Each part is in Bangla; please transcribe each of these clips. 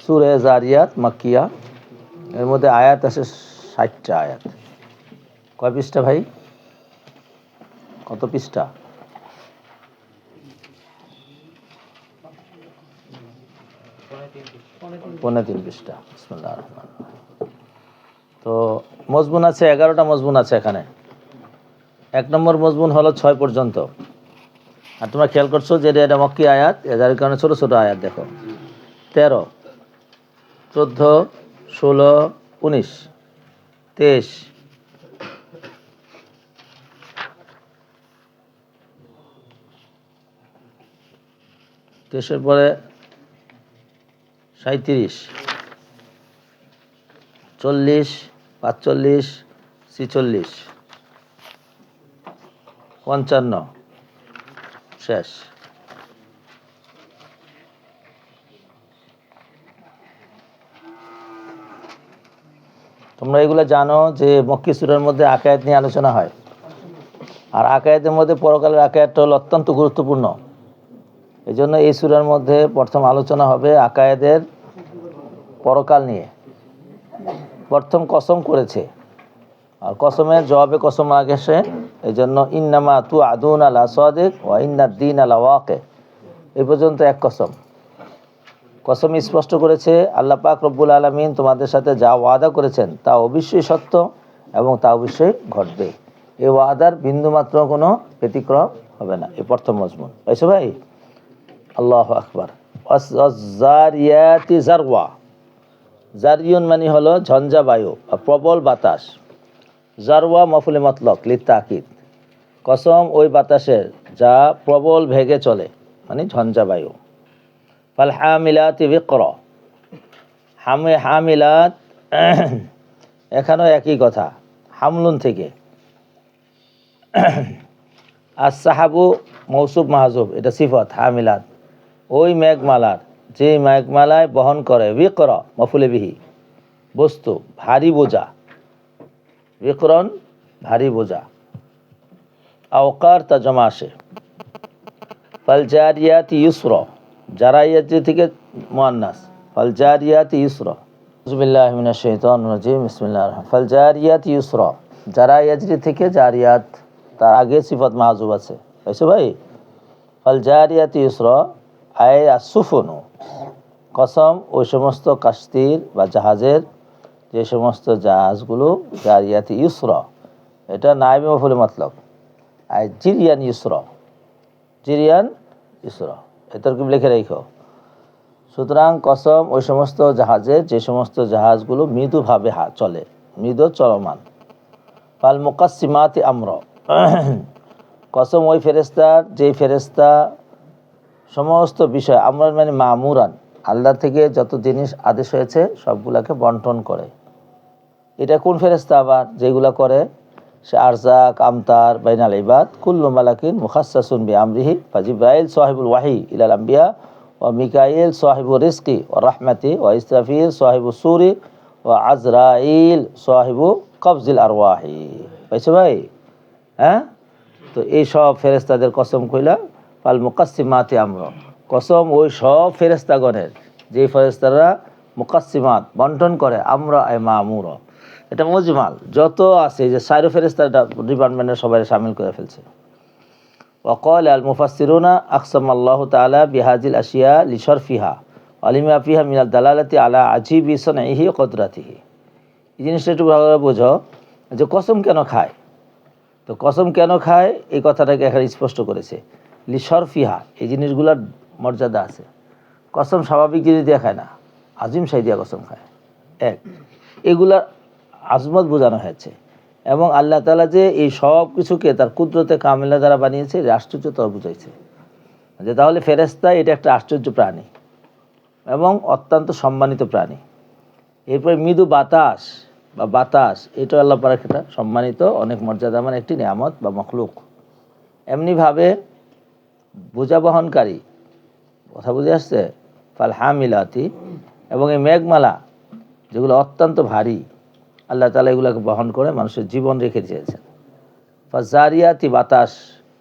সূরা জারিয়াত মাক্কিয়া, এর মধ্যে আয়াত আছে 60টা আয়াত। কয় পৃষ্ঠা ভাই? কত পৃষ্ঠা? 3.5 পৃষ্ঠা। বিসমিল্লাহির রহমানির রহিম। তো মজমুন আছে 11টা মজমুন আছে এখানে। 1 নম্বর মজমুন হলো 6 পর্যন্ত। আর তোমরা খেয়াল করছো যে এটা মক্কি আয়াত, যার কারণে ছোট ছোট আয়াত দেখো। 13, 14, 16, 19, 23, 23 পরে 37, 40, 45, 46, 55, শেষ। তোমরা এগুলো জানো যে মক্কি সূরার মধ্যে আকায়াত নিয়ে আলোচনা হয়, আর আকায়াতের মধ্যে পরকালের আকায়াতটা হলো অত্যন্ত গুরুত্বপূর্ণ। এই জন্য এই সূরার মধ্যে প্রথম আলোচনা হবে আকায়েদের পরকাল নিয়ে। প্রথম কসম করেছে, আর কসমের জবাবে কসম না গেছে, এই জন্য ইন্নামা তু আদুন আলা সাদিক ওয়া ইন্নাদ দীন আলা ওয়াকে, এই পর্যন্ত এক কসম। কসম স্পষ্ট করেছে আল্লাহ পাক রব্বুল আলামিন তোমাদের সাথে যা ওয়াদা করেছেন তা অবশ্যই সত্য এবং তা অবশ্যই ঘটবে। এই ওয়াদার বিন্দুমাত্র কোনো ব্যতিক্রম হবে না। এই প্রথম মজমুন পাইছো ভাই? আল্লাহু আকবার। জারিয়াতি জারওয়া, জারিয়ুন মানে হলো ঝঞ্ঝা বায়ু, প্রবল বাতাস। জারওয়া মফুলে মতলক লিতাকিদ, কসম ওই বাতাসের যা প্রবল ভেগে চলে, মানে ঝঞ্ঝা বায়ু। ফাল হামিলাতি বিকরা, হামিলাত এখানেও একই কথা, হামলুন থেকে। as-সাহাবু মৌসুফ মাহজুব, এটা সিফত। হামিলাত ওই মেঘমালার, যে মেঘমালায় বহন করে, বিকরা মফুলে বিহি বস্তু, ভারী বোঝা। বিকরণ ভারী বোঝা। আওকার তাজমা আসে। ফাল জারিয়াতি ইউসরা, জারাইয়াতি থেকে মুআন্নাস, ফাল জারিয়াতি ইউসরা। বিসমিল্লাহি মিনাশ শাইতানির রাজিম, বিসমিল্লাহির রহমানির রহিম। ফাল জারিয়াতি ইউসরা, জারাইয়াতি থেকে জারিয়াত, তার আগে সিফত মাহজুব আছে, বুঝছো ভাই? ফাল জারিয়াতি ইউসরা আয় আসুফুনু, কসম ওই সমস্ত কাস্তির বা জাহাজের, যে সমস্ত জাহাজগুলো, জারিয়াতি ইউসরা, এটা নায়েবে মফুলে মতলব। আয় জিরিয়ান ইউসরা, জিরিয়ান ইউসরা, এটার কি লিখে রেখো। সুতরাং কসম ওই সমস্ত জাহাজের, যে সমস্ত জাহাজগুলো মৃদুভাবে চলে, মৃদু চলমান। ফাল মুকাসসিমাতি আমরা, কসম ওই ফেরেশতার, যে ফেরেশতা সমস্ত বিষয়, আমরা মানে মামুরান, আল্লাহ থেকে যত জিনিস আদেশ হয়েছে সবগুলাকে বন্টন করে। এটা কোন ফেরেশতা আবার যেগুলা করে? সে আরজাক, আমতার, বাইনাল ইবাদ, কুল্লু মালাকিন মুখাসসাসুন বিআমরিহি, ফাজিব্রাইল সাহিবুল ওয়াহি ইলাল আম্বিয়া, ওয়া মিকাইল সাহিবুর রিজকি ওয়া রাহমাতি, ওয়া ইসরাফিল সাহিবুস সূরি, ওয়া আজরাইল সাহিবু কবজিল আরওয়াহি। পাইছো ভাই? হ্যাঁ, তো এই সব ফেরেশতাদের কসম কইলা। ফাল মুকাসসিমাতি আমরা, কসম ওই সব ফেরেশতাগণের, যে ফেরেশতারা মুকাসসিমাত বন্টন করে, আমরা আই মামুর, এটা মজমাল যত আছে, যে সাইরো ফেরেশতাটা ডিপার্টমেন্টের সবাই শামিল করে ফেলছে। ওয়াকাল আল মুফাসসিরুনা আকসাম আল্লাহ তাআলা বিহাজিল আশিয়া লিশরফিহা আলিমা ফিহা মিনাল দালালাতি আলা আজিবি সানঈহি ওয়া কুদরাতিহি। এই জিনিসটা একটু ভালো করে বোঝো যে কসম কেন খায়। তো কসম কেন খায় এই কথাটাকে এখানে স্পষ্ট করেছে। লিশরফিহা, এই জিনিসগুলোর মর্যাদা আছে। কসম স্বাভাবিক জিনিস দিয়ে খায় না, আজিম শাই দিয়া কসম খায়। এক, এগুলার আজমত বোঝানো হয়েছে, এবং আল্লাহ তাআলা যে এই সব কিছুকে তার কুদরতে কামিলা দ্বারা বানিয়েছে, আশ্চর্যতা বুঝাইছে যে তাহলে ফেরেশতা এটা একটা আশ্চর্য প্রাণী এবং অত্যন্ত সম্মানিত প্রাণী। এরপরে মৃদু বাতাস বা বাতাস, এটা আল্লাহ পাক একটা সম্মানিত, অনেক মর্যাদামান একটি নিয়ামত বা মখলুক। এমনিভাবে বোঝা বহনকারী, কথা বুঝে আসছে? ফাল হামিলাতি, এবং এই মেঘমালা যেগুলো অত্যন্ত ভারী, আল্লাহ তাআলা এগুলোকে বহন করে মানুষের জীবন রেখে দিয়েছেন। ফাজারিয়াতি, বাতাস,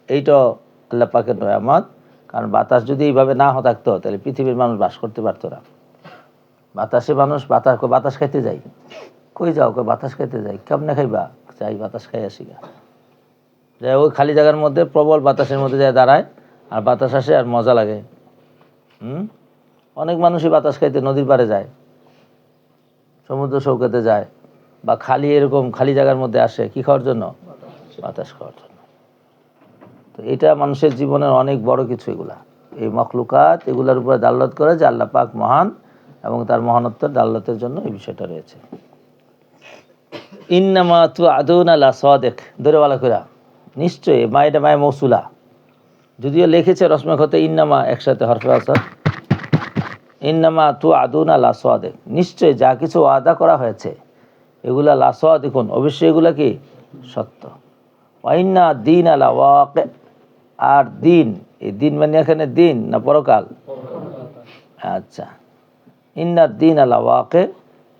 এইটাও আল্লাহ পাকের নিয়ামত, কারণ বাতাস যদি এইভাবে না থাকতো তাহলে পৃথিবীর মানুষ বাস করতে পারতো না। বাতাসে মানুষ বাতাস খাইতে যায়, কই যাও? কই বাতাস খাইতে যাই। কেমনে খাইবা? যাই বাতাস খাই আসি গা। যাই ওই খালি জায়গার মধ্যে প্রবল বাতাসের মধ্যে যায় দাঁড়ায়, আর বাতাস আসে আর মজা লাগে। অনেক মানুষই বাতাস খাইতে নদীর পাড়ে যায়, সমুদ্র সৈকতে যায়, বা খালি এরকম খালি জায়গার মধ্যে আসে কি খাওয়ার জন্য? বাতাস খাওয়ার জন্য। তো এটা মানুষের জীবনের অনেক বড় কিছু। এগুলা এই মখলুকাত এগুলার উপরে দালালত করে যে আল্লাহ পাক মহান এবং তার মহানত্বের দালালতের জন্য এই বিষয়টা রয়েছে। ইন্নামা তুআদুনা লাসাদিক, ধরে বলা কইরা নিশ্চয়ই, এটা মায়ে মৌসুলা, যদিও লিখেছে রসমে হতে ইন্নামা একসাথে হরফে আসর। ইন্নামা তুআদুনা লাসাদিক, নিশ্চয়ই যা কিছু ওয়াদা করা হয়েছে এগুলা লাসাদিকুন, অবশ্যই এগুলা কি সত্য। ওয়াইন্না দিন আলা ওয়াকি, আর দিন, এই দিন মানে এখানে দিন না পরকাল? আচ্ছা, ইন্না দিন আলা ওয়াকি,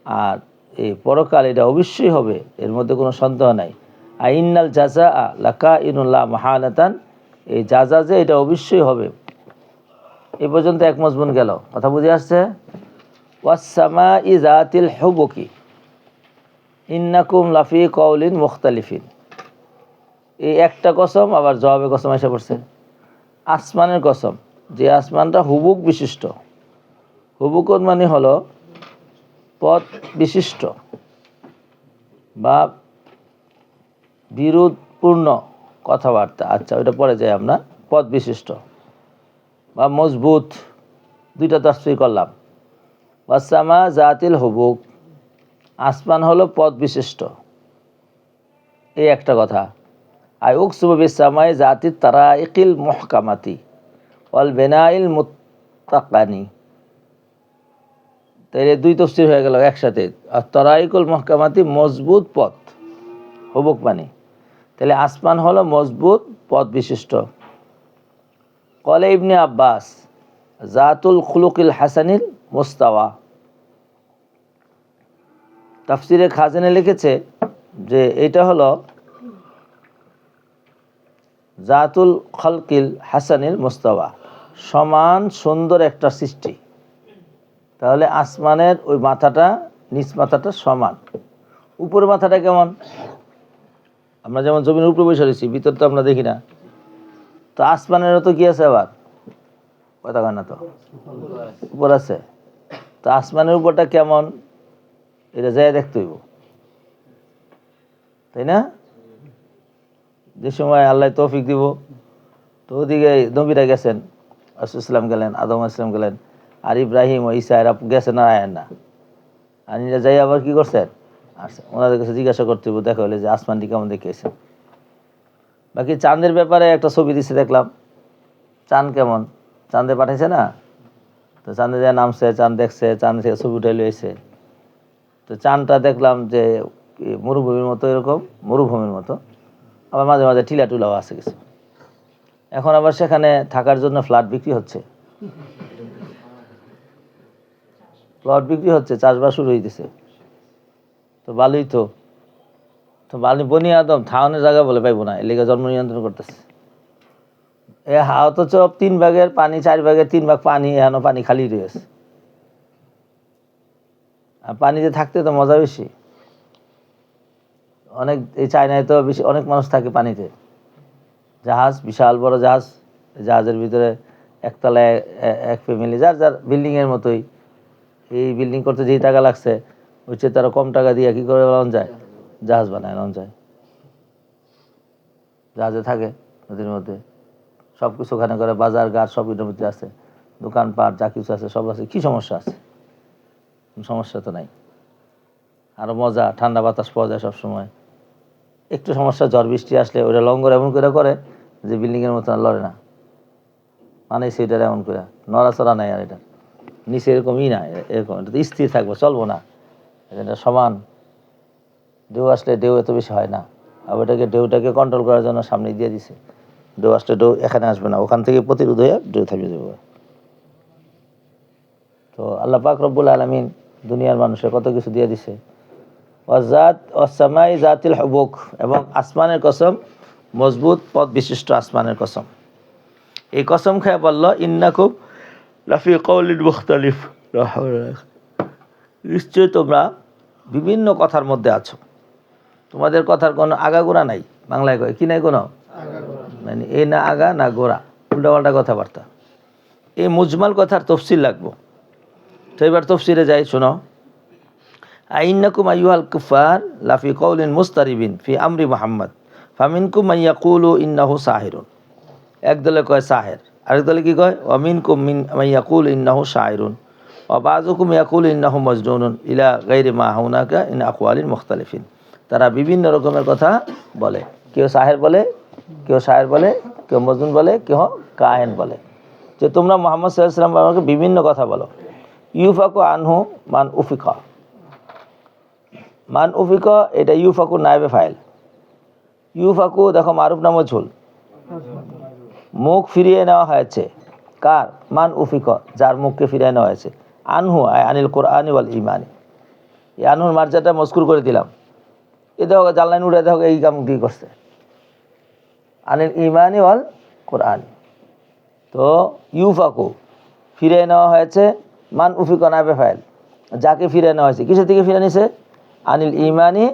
আর এই পরকাল এটা অবশ্যই হবে, এর মধ্যে কোনো সন্দেহ নাই। আর ইন্নাল জাজা লাকাইনুল্লাহ মাহানাতান, এই জাজা যে এটা অবশ্যই হবে। এই পর্যন্ত এক মজমুন গেল, কথা বুঝে আসছে? ওয়াসসামাই যাতিল হুবুকি ইন্নাকুম লাফি কওলিন মুখতালিফিন, এই একটা কসম আবার জবাবে কসম এসে পড়ছে। আসমানের কসম, যে আসমানটা হুবুক বিশিষ্ট। হুবুকন মানে হলো পথ বিশিষ্ট বা বিরোধপূর্ণ কথাবার্তা। আচ্ছা, ওইটা পরে যাই আমরা। পথ বিশিষ্ট বা মজবুত, দুইটা তাফসীর করলাম। ওয়াসামা জাতিল হুবুক, আসমান হলো পথ বিশিষ্ট, এই একটা কথা। আই উকসুবু বিসামাই জাতিত তারাইকিল মুহকামাতি ওয়াল বিনাইল মুত্তাকানি, তাই দুই তাফসীর হয়ে গেল একসাথে। আর তারাইকুল মুহকামাতি মজবুত পথ, হুবুক মানে, তাহলে আসমান হলো মজবুত পথ বিশিষ্ট। কলে ইবনে আব্বাস জাতুল খুলুকিল হাসানিল মুস্তাওয়া, তাফসিরে খাজানে লিখেছে যে এটা হলো জাতুল খলকিল হাসানিল মুস্তাওয়া, সমান সুন্দর একটা সৃষ্টি। তাহলে আসমানের ওই মাথাটা, নিচ মাথাটা সমান, উপরের মাথাটা কেমন? আমরা যেমন জমির উপরে বসে রয়েছি, ভিতর তো আমরা দেখি না, তো আসমানেরও তো কি আছে আবার? কথা কয় না তো, উপর আছে। তো আসমানের উপরটা কেমন এটা যাই দেখতে হইব, তাই না? যে সময় আল্লাহ তৌফিক দিব, তো ওদিকে নবীরা গেছেন, ইসলাম গেলেন, আদম ইসলাম গেলেন, আর ইব্রাহিম ও ঈসা এরা গেছেন আর আয়েন না, আর নিজে যাই আবার কি করছেন? আচ্ছা, ওনাদের কাছে জিজ্ঞাসা করতে হইব, দেখা হলে যে আসমানটি কেমন দেখেছে। বাকি চাঁদের ব্যাপারে একটা ছবি দিচ্ছে দেখলাম, চাঁদ কেমন, চাঁদে পাঠাইছে না, তো চাঁদে যায় নামছে, চাঁদ দেখছে, চাঁদ থেকে ছবি উঠে লইছে। তো চাঁদটা দেখলাম যে মরুভূমির মতো, এরকম মরুভূমির মতো, আবার মাঝে মাঝে টিলা টুলাও আছে কিছু। এখন আবার সেখানে থাকার জন্য ফ্ল্যাট বিক্রি হচ্ছে, প্লট বিক্রি হচ্ছে, চাষবাস শুরু হইতেছে। তো ভালোই তো, তো ভালো বনি আদম থাউনের জায়গা বলে পাইবো না, এর লেগে জন্ম নিয়ন্ত্রণ করতেছে। এ অথচ 3 ভাগের পানি, 4 ভাগের 3 ভাগ পানি, এখনো পানি খালি রয়েছে। আর পানিতে থাকতে তো মজা বেশি। অনেক এই চায়নায় তো বেশি, অনেক মানুষ থাকে পানিতে, জাহাজ, বিশাল বড় জাহাজ, জাহাজের ভিতরে একতলায় এক ফ্যামিলি, যার যার বিল্ডিংয়ের মতোই। এই বিল্ডিং করতে যেই টাকা লাগছে, ওই চেয়ে তারা কম টাকা দিয়ে কি করে বানানো যায়? জাহাজ বানায় নেওয়া যায়। জাহাজে থাকে নদীর মধ্যে, সব কিছু ওখানে করে, বাজার ঘাট সব এটার মধ্যে আছে, দোকানপাট যা কিছু আছে সব আছে। কি সমস্যা আছে? সমস্যা তো নাই। আরও মজা, ঠান্ডা বাতাস পাওয়া যায় সবসময়। একটু সমস্যা, ঝড় বৃষ্টি আসলে ওটা লঙ্গর এমন করে যে বিল্ডিংয়ের মতো লড়ে না, মানে সেটার এমন করে নড়াচড়া নাই। আর এটা নিচে এরকমই না, এরকম এটা তো স্থির থাকবো, চলবো না, এটা সমান। ঢেউ আসলে ঢেউ এত বেশি হয় না, আবার এটাকে ঢেউটাকে কন্ট্রোল করার জন্য সামনে দিয়ে দিছে। ঢেউ আসলে ঢেউ এখানে আসবে না, ওখান থেকে প্রতিরোধ হয়ে ঢেউ থামিয়ে দেবে। তো আল্লাহ পাক রব্বুল আলামিন দুনিয়ার মানুষের কত কিছু দিয়ে দিছে। ওয়াজাত ওয়াসামাই জাতিল হুবুক, এবং আসমানের কসম, মজবুত পথ বিশিষ্ট আসমানের কসম। এই কসম খেয়ে বলল ইন্নাকুম লাফি কওলিন মুখতালিফ, নিশ্চয়ই তোমরা বিভিন্ন কথার মধ্যে আছো, তোমাদের কথার কোনো আগাগোড়া নাই। বাংলায় কয় কি নাই কোনো, মানে এ না আগা না গোড়া, উল্টাপাল্টা কথাবার্তা। এই মুজমাল কথার তফসিল লাগবো। তো এবার তফসিরে যাই, শোনো। আইন্নাকুম আইয়ুহাল কুফার লাফি কওলিন মুস্তারিবিন ফি আমরি মুহাম্মদ ফামিনকুম মান ইয়াকুলু ইন্নাহু সাহিরুন। এক দলে কয় সাহের, আরেক দলে কি কয় ওয়ামিনকুম মান ইয়াকুলু ইন্নাহু শায়রুন ওয়া বাযুকুম ইয়াকুলু ইন্নাহু মাজনুনুন ইলা গায়রি মা হুনাকা ইন আকওয়ালিন মুখতালিফিন। তারা বিভিন্ন রকমের কথা বলে, কেউ সাহের বলে, কেউ শায়ের বলে, কেউ মজনুন বলে, কেউ কাহেন বলে। যে তোমরা মুহাম্মদ সাল্লাল্লাহু আলাইহি ওয়াসাল্লাম আমাকে বিভিন্ন কথা বলো। ইউফাকু আনহু মান উফিকা, মান উফিকা এটা ইউফাকু নায়েবে ফাইল। ইউফাকু দেখো মারুফ নাম ঝুল, মুখ ফিরিয়ে নেওয়া হয়েছে কার, মান উফিকা যার মুখকে ফিরিয়ে নেওয়া হয়েছে। আনহু আনিল কোরআনি ওয়াল ইমানি, এই আনহুর মার্জাটা মজকুর করে দিলাম। এ দেখো জানলাইন উড়ে দেখো এই কাম কি করছে, আনিল ইমানি ওয়াল কোরআনি। তো ইউফাকু ফিরিয়ে নেওয়া হয়েছে, মান উফিকা নায়েবে ফাইল যাকে ফিরিয়ে নেওয়া হয়েছে। কিসের থেকে ফিরে নিছে, আনিল ইমানি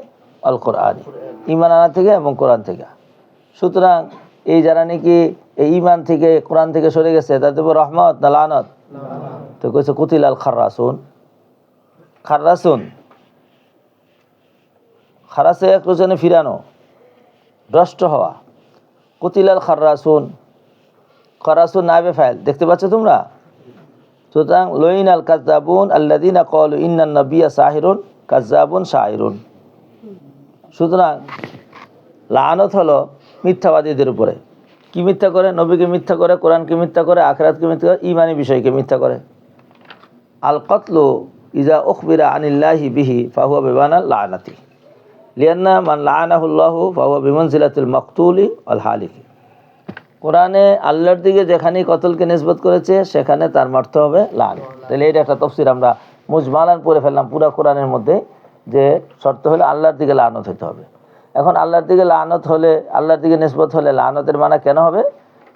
আল কোরআনি, ইমান আনা থেকে এবং কোরআন থেকে। সুতরাং এই যারা নাকি এই ইমান থেকে কোরআন থেকে সরে গেছে তাদের উপর রহমত না লানত? তো কইছে কুতিল আল খাররাসুন। খাররাসুন খারাসে এক রোজনে ফিরানো, ভ্রষ্ট হওয়া। কুতিল আল খাররাসুন, খারাসুন নাইবে ফাইল, দেখতে পাচ্ছ তোমরা। সুতরাং লইন আল কাজ্জাবুন আল্লাযিনা ক্বালু ইন্নান নাবিয়্যা সাহিরুন কাজ্জাবুন শাইরুন। সুতরাং লানত হলো মিথ্যাবাদীদের উপরে। কি মিথ্যা করে? নবীকে মিথ্যা করে, কোরআনকে মিথ্যা করে, আখিরাতকে মিথ্যা করে, ঈমানি বিষয়কে মিথ্যা করে। আল কতলু ইজা উখবিরা আনিল্লাহি বিহি ফাহুয়া বিমানাল লানাতি লিয়ান্না মান লানাহুল্লাহু ফাহুয়া বিমানজিলাতিল মাকতুলি আল হালিকি। কোরআনে আল্লাহর দিকে যেখানেই কতলকে নিসবত করেছে সেখানে তার অর্থ হবে লান। তাহলে এটা একটা তাফসীর আমরা মুজমালান পড়ে ফেললাম পুরা কোরআনের মধ্যে, যে শর্ত হলে আল্লাহর দিকে লানত হতে হবে। এখন আল্লাহর দিকে লানত হলে, আল্লাহর দিকে নিসবত হলে লানতের মানা কেন হবে?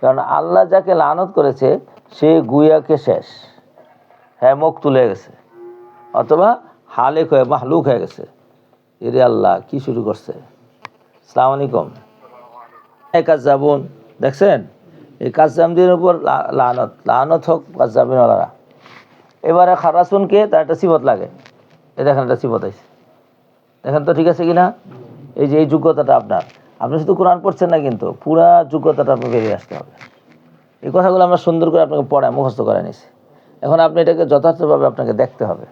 কারণ আল্লাহ যাকে লানত করেছে সে গুয়াকে শেষ, হ্যাঁ মুখ তুলে গেছে, অথবা হালেক হয়ে মাহলুক হয়ে গেছে। এরে আল্লাহ কি শুরু করছে। আসসালামু আলাইকুম। এই কাজ্জাবুন দেখছেন, এই কাজ্জাবদের উপর লানত, লানত হোক কাজ্জাবিনওয়ালারা। এবারে খারাসুনকে তার একটা সিফত লাগে, এ দেখেন একটা সিফত আছে, দেখেন তো ঠিক আছে কিনা। এই যে এই যোগ্যতাটা আপনার, আপনি শুধু কোরআন পড়ছেন না, কিন্তু পুরা যোগ্যতাটা আপনার বেরিয়ে আসতে হবে। এই কথাগুলো আমরা সুন্দর করে আপনাকে পড়ায় মুখস্থ করে নিছি। এখন আপনি এটাকে যথার্থভাবে আপনাকে দেখতে হবে।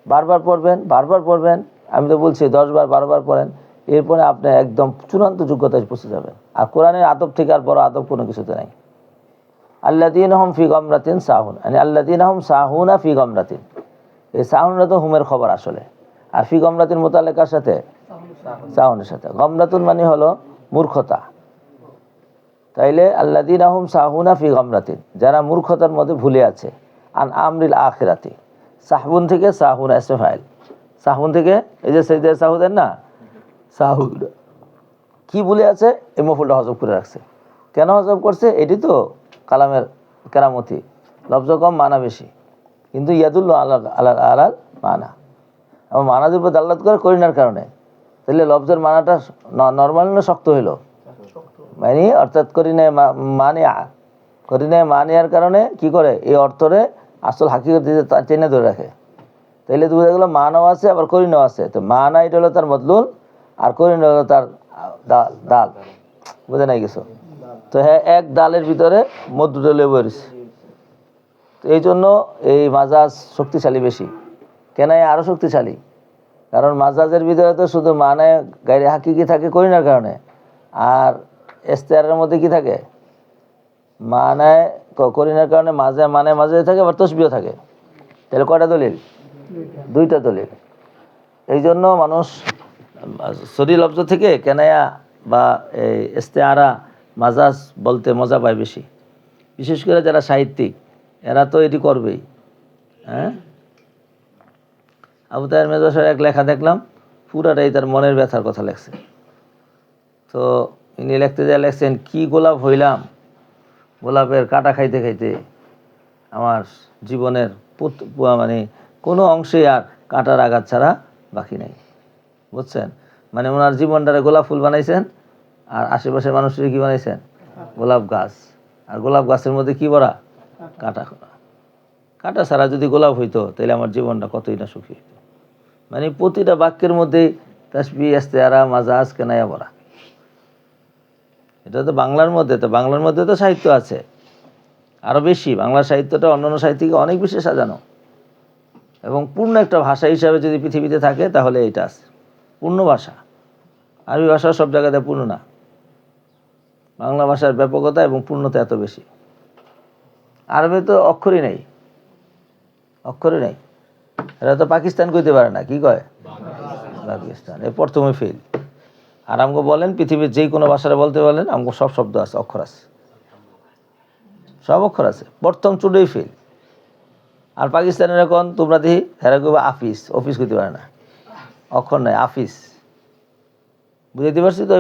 বারবার পড়বেন, বারবার পড়বেন। আমি তো বলছি 10 বার 12 বার পড়েন, এরপরে আপনি একদম চূড়ান্ত যোগ্যতায় পৌঁছে যাবেন। আর কোরআনের আদব থেকে আর বড় আদব কোনো কিছুতে নাই। আল্লাযীনাহুম ফি গামরাতিন সাহুন, মানে আল্লাযীনাহুম সাহুনা ফি গামরাতিন। এই সাহুনরা তো হুমের খবর আসলে, আর ফি গামরাতিন মোতালেকার সাথে, সাহুনের সাথে। গামরাতুন মানে হলো মূর্খতা। তাইলে আল্লাযীনাহুম সাহুনা ফি গামরাতিন, যারা মূর্খতার মধ্যে ভুলে আছে। আন আমরিল আখিরাতি, সাহবুন থেকে সাহুন ইসমে ফাইল, সাহুন থেকে এই যে সাইয়্যিদ সাহুদের না সাহুন, কি ভুলে আছে? এই মফুলটা হজব করে রাখছে। কেন হজব করছে? এটি তো কালামের কেরামতি, লফজ কম মানা বেশি, কিন্তু ইয়াদুল্লাহ আলাল মানা, এবং মানাদের উপর দাল্লাত করে করিনার কারণে। তাহলে লফজের মানাটা নর্মাল না শক্ত হইল, মানে অর্থাৎ করিনায় মানিয়া, করিনায় মানিয়ার কারণে কি করে এই অর্থরে আসল হাকিকত টেনে ধরে রাখে। তাইলে তো বোঝা গেল মানাও আছে আবার করিনাও আছে। তো মানা এটা হলো তার মদলুল, আর করিনা হলো তার ডাল, বুঝে নাই কিছু। তো হ্যাঁ, এক ডালের ভিতরে মধুটা লেবু রয়েছে। তো এই জন্য এই মাজাজ শক্তিশালী বেশি। কেন আরও শক্তিশালী? কারণ মাজাজের ভিতরে তো শুধু মানায় গাইরে হাকিকি থাকে করিনার কারণে, আর ইস্তেয়ারের মধ্যে কি থাকে? মানায় করিনার কারণে মাঝে মানে মাঝে থাকে, আবার তসবিও থাকে। তাহলে কয়টা দলিল? 2টা দলিল। এই জন্য মানুষ সরি লফজ থেকে কেনায়া বা এই ইস্তেআরা মাজাজ বলতে মজা পায় বেশি। বিশেষ করে যারা সাহিত্যিক, এরা তো এটি করবেই। হ্যাঁ, আবু তাহের মেজর এক লেখা দেখলাম, পুরাটাই তার মনের ব্যথার কথা লেখছে। তো ইনি লিখতে যা লেখছেন, কি গোলাপ হইলাম, গোলাপের কাটা খাইতে খাইতে আমার জীবনের মানে কোনো অংশে আর কাঁটার আঘাত ছাড়া বাকি নেই। বুঝছেন? মানে ওনার জীবনটারে গোলাপ ফুল বানাইছেন, আর আশেপাশের মানুষের কি বানাইছেন? গোলাপ গাছ। আর গোলাপ গাছের মধ্যে কি ভরা? কাঁটা। কাঁটা ছাড়া যদি গোলাপ হইতো তাহলে আমার জীবনটা কতই না সুখী হইতো। মানে প্রতিটা বাক্যের মধ্যেই তাসবিহ, ইস্তেআরা, মাজাজ, কেনায়া ভরা। এটা তো বাংলার মধ্যে, তো বাংলার মধ্যে তো সাহিত্য আছে আরও বেশি। বাংলা সাহিত্যটা অন্যান্য সাহিত্যকে অনেক বেশি সাজানো, এবং পূর্ণ একটা ভাষা হিসাবে যদি পৃথিবীতে থাকে তাহলে এইটা আছে, পূর্ণ ভাষা। আরবি ভাষা সব জায়গাতে পূর্ণ না, বাংলা ভাষার ব্যাপকতা এবং পূর্ণতা এত বেশি। আরবে তো অক্ষরই নেই, অক্ষরই নেই। এরা তো পাকিস্তান কইতে পারে না, কি কয়? পাকিস্তান। এ প্রথমে ফেল। আর আমাকে বলেন পৃথিবীর যে কোনো ভাষাটা বলতে বলেন, আমাকে সব শব্দ আছে, অক্ষর আছে, সব অক্ষর আছে, প্রথম চুড়েই ফেল। আর পাকিস্তানের এখন তোমরা দেখি হেরা কইবা আফিস, অফিস কইতে পারে না, অক্ষর নাই, আফিস। বুঝাইতে পারছি তো?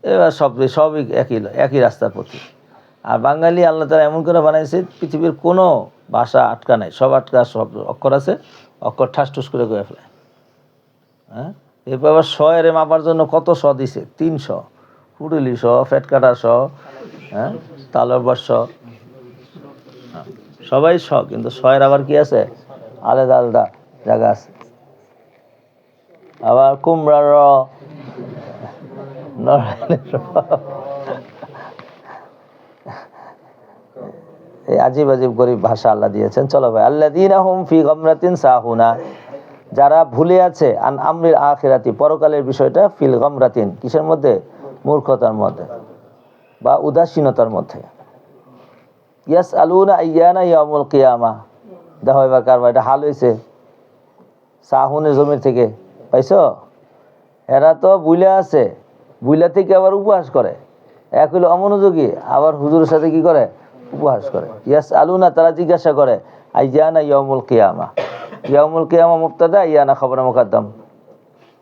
এবার সবই একই রাস্তার প্রতি। আর বাঙালি আল্লাহ তাআলা এমন করে বানাইছে, পৃথিবীর কোনো ভাষা আটকা নাই, সব আটকা, সব অক্ষর আছে, অক্ষর ঠাস ঠুস করে কয়ে ফেলে। হ্যাঁ, এরপর আবার শ এর মাপার জন্য কত শ দিছে, 300, ফুটুলি শ, ফ্যাট কাটা শ, হ্যাঁ, তালব্বর শ, সবাই শ, কিন্তু শ এর আবার কি আছে, আলাদা আলাদা জায়গা আছে। আবার কুমড়ার র, এই আজীব আজীব গরিব ভাষা আল্লাহ দিয়েছেন। চলো ভাই, আল্লাযীনা হুম ফি গামরাতিন সাহুনা, যারা ভুলে আছে, আন আমরিল আখিরাতি, পরকালের বিষয়টা, ফিল গামরাতিন, কিসের মধ্যে? মূর্খতার মধ্যে বা উদাসীনতার মধ্যে। ইয়াসআলুনা আইয়ানা ইয়াউমুল কিয়ামা, দেখো এবার কারবার এটা হাল হয়েছে সাহুনের জমির থেকে, পাইছো? এরা তো বুইলা আছে, বুইলা থেকে আবার উপহাস করে, এক হইলো অমনোযোগী, আবার হুজুরের সাথে কি করে? উপহাস করে। ইয়াসআলুনা, তারা জিজ্ঞাসা করে, আইয়ানা ইয়াউমুল কিয়ামা, ইয়াউমুল কিয়ামা মুবতাদা, ইয়ানা খবর মুকদ্দম,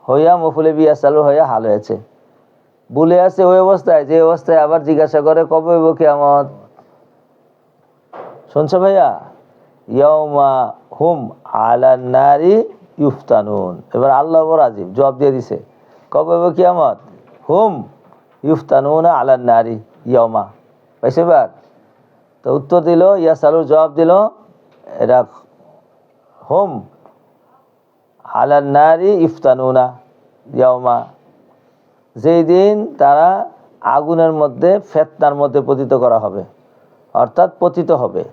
হইয়া মফুলে বি ইয়াসআলু হইয়া হাল হয়েছে। ভুলে আছে ওই অবস্থায়, যে অবস্থায় আবার জিজ্ঞাসা করে কবে হইব কিয়ামত। শুনছো ভাইয়া? ইয়াউমা হুম আলান নারি ইউফতানুন। এবার আল্লাহ বড় আজীব জবাব দিয়ে দিছে, কবে হইব কিয়ামত? হুম ইউফতানুনা আলান নারি ইয়াউমা। পাইছে এবার? তো উত্তর দিল, ইয়াসআলুর জবাব দিল, এটা হুম আলান নারি ইফতানুনা ইয়াউমা, যেই দিন তারা আগুনের মধ্যে, ফেতনার মধ্যে পতিত করা হবে, অর্থাৎ পতিত হবে।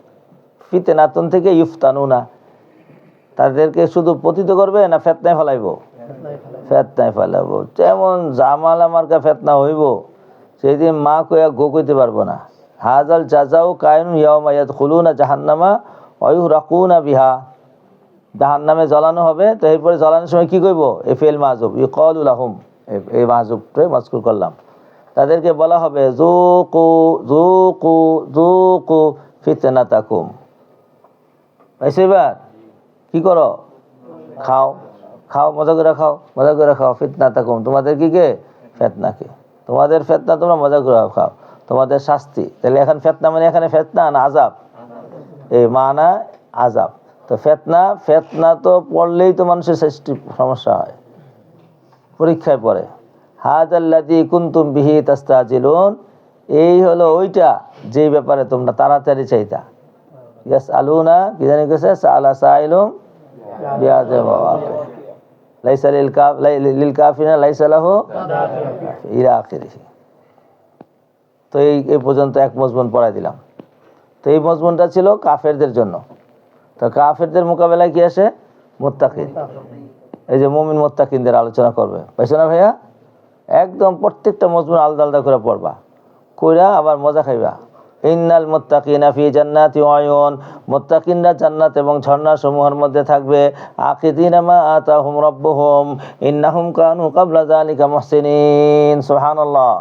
ফিতনাতুন থেকে ইফতানুনা, তাদেরকে শুধু পতিত করবে না ফেতনায় ফেলাইব? ফেতনায় ফেলাবো। যেমন জামালা মার্কা ফেতনা হইব, সেই দিন মা কইয়া গো কইতে পারবো না। হাজাল জাজাউ কায়ুন ইয়াউমা ইয়াদখুলুনা জাহান্নামা ওয়া ইউরাকুনা বিহা, জাহান্নামে জ্বলানো হবে। তো এরপরে জ্বলানোর সময় কি কইব? এ ফেল মাযুব, ইউকালু লাহুম, এই মাযুবটাই মাযকুর করলাম, তাদেরকে বলা হবে যুকু যুকু যুকু ফিতনাতাকুম। পাইছো এবার? কি করো? খাও, খাও, মজা করে খাও, মজা করে খাও, ফিতনাতাকুম, তোমাদের কি কে? ফেতনাকে, তোমাদের ফেতনা তোমরা মজা করে খাও, তোমাদের শাস্তি। তাহলে এখন ফেতনা মানে এখানে ফেতনা না আযাব, এই মানা আযাব। তো ফেতনা, ফেতনা তো পড়লেই তো মানুষের সৃষ্টি সমস্যা হয়, পরীক্ষায় পড়ে। হাযাল্লাযী কুনতুম বিহি তাস্তাজিলুন, এই হলো ওইটা যেই ব্যাপারে তোমরা তাড়াতাড়ি চাইতা। ইয়াসআলুনা, কি জানি কইছে, সাআলা সাইলুম বিআযাব ওয়াকি, লাইসা লিল কাফিরিনা লাইসা লাহু ইলা আখিরিহি। তো এই পর্যন্ত এক মজমুন পড়াই দিলাম। তো এই মজমুনটা ছিল কাফেরদের জন্য। তো কাফেরদের মোকাবেলায় কি আসে? মুত্তাকিন। এই যে মুমিন মুত্তাকিনদের আলোচনা করবে, পাইছো না ভাইয়া? একদম প্রত্যেকটা মজমুন আলাদা আলাদা করে পড়বা, কইরা আবার মজা খাইবা। ইন্নাল মুত্তাকিনা ফি জান্নাতি ওয়া আয়ুন, মুত্তাকিনরা জান্নাত এবং ঝর্ণা সমূহের মধ্যে থাকবে। আকিদিনা মা আতাহুম রাব্বুহুম ইন্নাহুম কানু ক্বাবলা যালিকা মুহসিনিন। সুবহানাল্লাহ।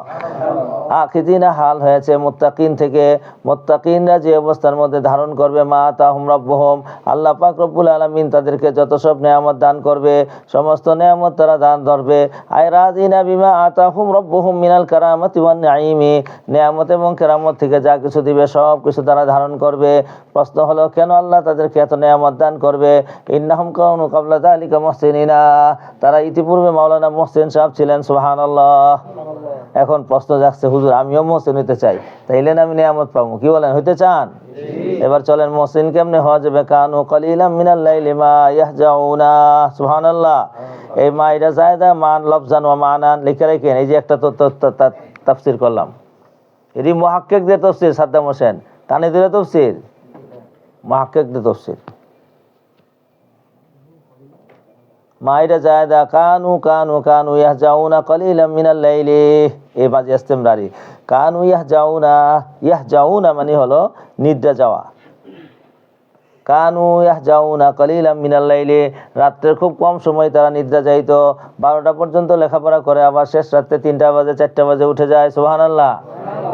আকিদিনা হাল হয়েছে মুত্তাকিন থেকে, মুত্তাকিনরা যে অবস্থার মধ্যে ধারণ করবে, মা আতাহুম রাব্বুহুম, আল্লাহ পাক রব্বুল আলামিন তাদেরকে যত সব নেয়ামত দান করবে, সমস্ত নেয়ামত তারা দান ধরবে। আই রাযিনা বিমা আতাহুম রাব্বুহুম মিনাল কারামাতি ওয়ান নাঈমি, নেয়ামত এবং কেরামত থেকে যা কিছু কিছু দিবে, সব কিছু তারা ধারণ করবে। প্রশ্ন হলো কেন আল্লাহ তাদেরকে এত নেয়ামত দান করবে? ইন্নাহুম কানু কাবলা যালিকা মুহসিনিনা, তারা ইতিপূর্বে মাওলানা মুহসিন সাহেব ছিলেন। সুবহানাল্লাহ। এখন প্রশ্ন জাগছে, হুজুর আমিও মুহসিন হইতে চাই, তাইলে আমি নেয়ামত পাবো, কি বলেন, হইতে চান? এবার চলেন মুহসিন কেমনে হওয়া যাবে? কানু কালিলাম মিনাল লাইলি মা ইয়াহজাউনা। সুবহানাল্লাহ। এই মা এটা জায়দা মান লফজান ওয়া মানান লিখে রাখেন। এই যে একটা তাফসীর করলাম, এরই মুহাক্কিকদের তাফসীর, সাদ্দাম হোসেন কানে দিলে তাফসীর, মুহাক্কিকদের তাফসীর। মাইরা জায়দা কানু কানু কানু ইয়াহজাউনা কালিলাম মিনাল লাইলি, এই বাজে ইস্তেমরারি। কানু ইয়াহজাউনা মানে হলো নিদ্রা যাওয়া। কানু ইয়াহজাউনা কালিলাম মিনাল লাইলি, রাত্রের খুব কম সময় তারা নিদ্রা যাইতো। 12টা পর্যন্ত লেখাপড়া করে, আবার শেষ রাত্রে 3টা বাজে 4টা বাজে উঠে যায়। সুবহানাল্লাহ।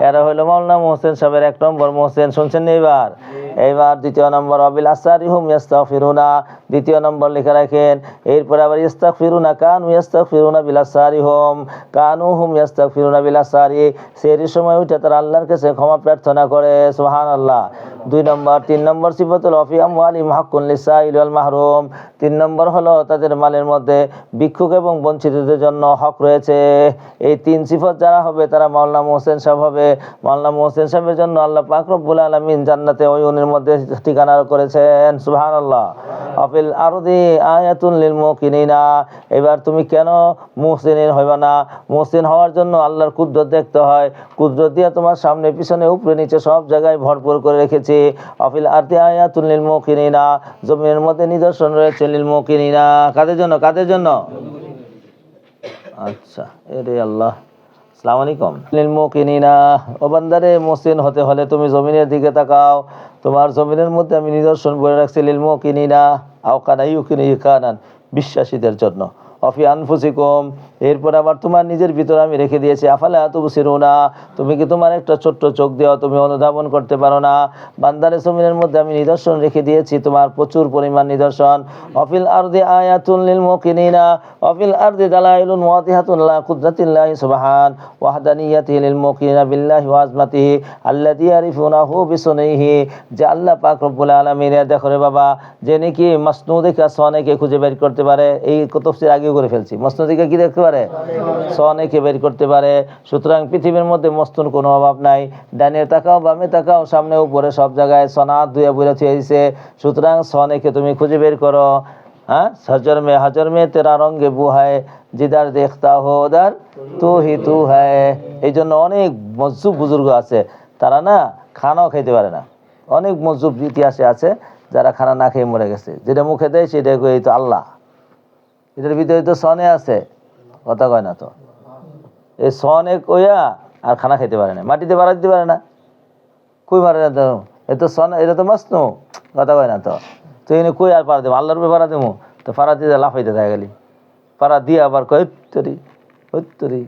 এরা হইলো মাওলানা মুহসিন সাহেবের 1 নম্বর মুহসিন। শুনছেন এইবার 2য় নম্বর অবিল আসারি হুম ইস্তাগফিরুনা, 2য় নম্বর লিখে রাখেন। এরপরে আবার ইস্তাগফিরুনা কানু ইস্তাগফিরুনা বিল আসারি হুম, কানু হুম ইস্তাগফিরুনা বিল আসারি, সেহরির সময় উঠে তারা আল্লাহর কাছে ক্ষমা প্রার্থনা করে। সুবহানাল্লাহ। 2 নম্বর 3 নম্বর সিফাতুল ওয়াফি আমওয়ালিহিম হাক্কুন লিসাইল ওয়াল মাহরুম, 3 নম্বর হলো তাদের মালের মধ্যে ভিক্ষুক এবং বঞ্চিতদের জন্য হক রয়েছে। এই 3 সিফত যারা হবে তারা মাওলানা মুহসিন সাহেব হবে। মাওলানা মুহসিন সাহেবের জন্য আল্লাহ পাক রব্বুল আলামিন জান্নাতে ওয়ুনের মধ্যে ঠিকানা করেছেন। সুবহানাল্লাহ। আফিল আরদি আয়াতুন লিল মুকিনিনা, এবার তুমি কেন মুহসিন হইবা না? মুহসিন হওয়ার জন্য আল্লাহর কুদরত দেখতে হয়। কুদরত দিয়ে তোমার সামনে পিছনে উপরে নিচে সব জায়গায় ভরপুর করে রেখেছি। আফিল আরদি আয়াতুন লিল মুকিনিনা, জমিনের মধ্যে নিদর্শন রয়েছে লিল মুকিনিনা, কাদের জন্য? কাদের জন্য? আচ্ছা, এরে আল্লাহ। আসসালামু আলাইকুম। লিল মুকিনিনা, ও বান্দারে মুহসিন হতে হলে তুমি জমিনের দিকে তাকাও। তোমার জমিনের মধ্যে আমি নিদর্শন বলে রাখছি লিল মুকিনিনা, আও কানা ইউকিনি কানান, বিশ্বাসীদের জন্য। অফি আনফুসিকুম, এরপর আবার তোমার নিজের ভিতরে আমি রেখে দিয়েছি আফালা তুবসিরুনা, তুমি কি তোমার একটা ছোট্ট চোখ দেওয়া তুমি অনুধাবন করতে পারো না? বান্দারে জমিনের মধ্যে আমি নিদর্শন রেখে দিয়েছি, তোমার প্রচুর পরিমাণ নিদর্শন। অফিল আরদি আয়াতুন লিল মুকিনিনা, অফিল আরদি দালাইলুন ওয়াদিহাতুন লা কুদরাতিল্লাহি সুবহান ওয়াহদানিয়াতিহি লিল মুকিনিনা বিল্লাহি ওয়া আযমাতিহি আল্লাযী ইয়ারিফুনাহু বিসুনিহি, যে আল্লাহ পাক রব্বুল আলামিন, দেখো রে বাবা, যে নাকি মাসনুদিকা সনেকে খুঁজে বের করতে পারে। এই তাফসীর আগে করে ফেলছি। মসনুদিকে কি দেখতে পারে? সনেকে বের করতে পারে। সুতরাং পৃথিবীর মধ্যে মস্তুর কোনো অভাব নাই। ডানে তাকাও বামে তাকাও সামনে উপরে সব জায়গায় সনাত দুয়া বুঝা থুয়ে দিছে। সুতরাং সনেকে তুমি খুঁজে বের করো। হ্যাঁ, হাজর মে তেরা রঙে বুহায়, জিদার দেখতা হো উদার তু হি তু হ্যায়। এই জন্য অনেক মজজুব বুজুর্গ আছে, তারা না খানাও খাইতে পারে না। অনেক মজজুব ইতিহাসে আছে যারা খানা না খেয়ে মরে গেছে। যেটা মুখে দেয় সেটা এই তো আল্লাহ, এটার ভিতরে তো সনে আছে, কথা কয় না তো। এই সনে কইয়া আর খানা খাইতে পারে না, মাটিতে পাড়া দিতে পারে না, কই মারে না তো। এ তো সন, এটা তো মাসনু, কথা কয় না তো। তো এনে কই আর পাড়া দেবো, আল্লাহর উপরে পাড়া দেবো, তো পাড়া দিয়ে লাফাইতে থাকে গেলি, পাড়া দিয়ে আবার কয় হত্তরি,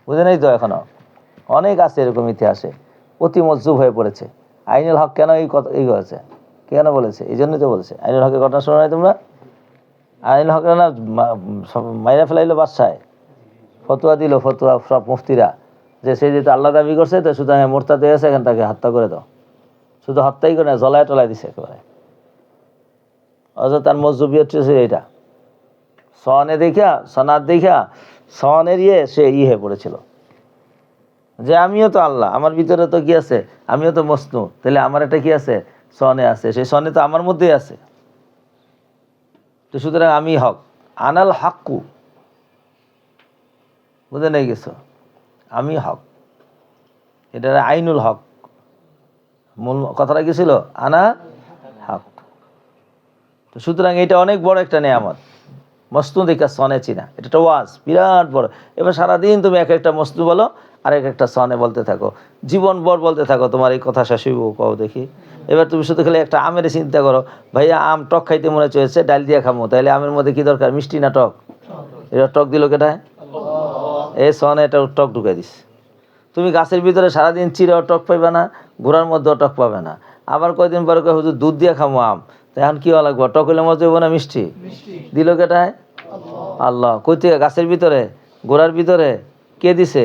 বুঝে নেই তো। এখনো অনেক আছে এরকম ইতিহাসে, অতি মজজুব হয়ে পড়েছে। আইনুল হক কেন এই কথা এই করেছে, কেন বলেছে? এই জন্যই তো বলেছে। আইনুল হকের ঘটনা শোনো নাই তোমরা? আইনুল হক না মাইরা ফেলাইলো বাদশায়, ফতুয়া দিল, ফতুয়া সব মুফতিরা, যে সে যেহেতু আল্লাহ দাবি করছে তো সুতরাং মোরতাদ হয়ে গেছে, এখান তাকে হত্যা করে দাও। শুধু হত্যাই করে না, জলায় টলায় দিছে একেবারে। অথচ তার মজজুবিয়ত হচ্ছে এইটা, সনে দেখা, সনাদ দেখা সনের সে হয়ে পড়েছিল যে আমিও তো আল্লাহ, আমার ভিতরে তো কি আছে, আমিও তো মসনু, তাহলে আমার একটা কি আছে, সনে আছে, সেই সনে তো আমার মধ্যেই আছে। তো সুতরাং আমি হক, আনাল হাক্কু, বুঝে নেই গেছো, আমি হক, এটা আইনুল হক। মূল কথাটা কি ছিল? আনা হক। তো সুতরাং এটা অনেক বড় একটা নেয়ামত, মস্তু দেখা সনে চিনা, এটা একটা ওয়াজ বিরাট বড়। এবার সারাদিন তুমি এক একটা মস্তু বলো আর এক একটা সনে বলতে থাকো, জীবন ভর বলতে থাকো, তোমার এই কথা শেষ হইব কও দেখি। এবার তুমি শুধু খালি একটা আমের চিন্তা করো, ভাইয়া আম টক খাইতে মনে চলেছে, ডাল দিয়ে খামো, তাহলে আমের মধ্যে কি দরকার, মিষ্টি না টক? এটা টক দিল কেটায়? এই সনে এটা টক ঢুকাই দিস। তুমি গাছের ভিতরে সারাদিন চিরেও টক পাইবে না, ঘোড়ার মধ্যেও টক পাবে না। আবার কয়দিন পরে কয় হুজুর দুধ দিয়ে খামো আম, এখন কি লাগবো, টক হইলে মজা হইব না মিষ্টি? দিল কেটায়? আল্লাহ। কই থেকে? গাছের ভিতরে, গোড়ার ভিতরে। কে দিছে?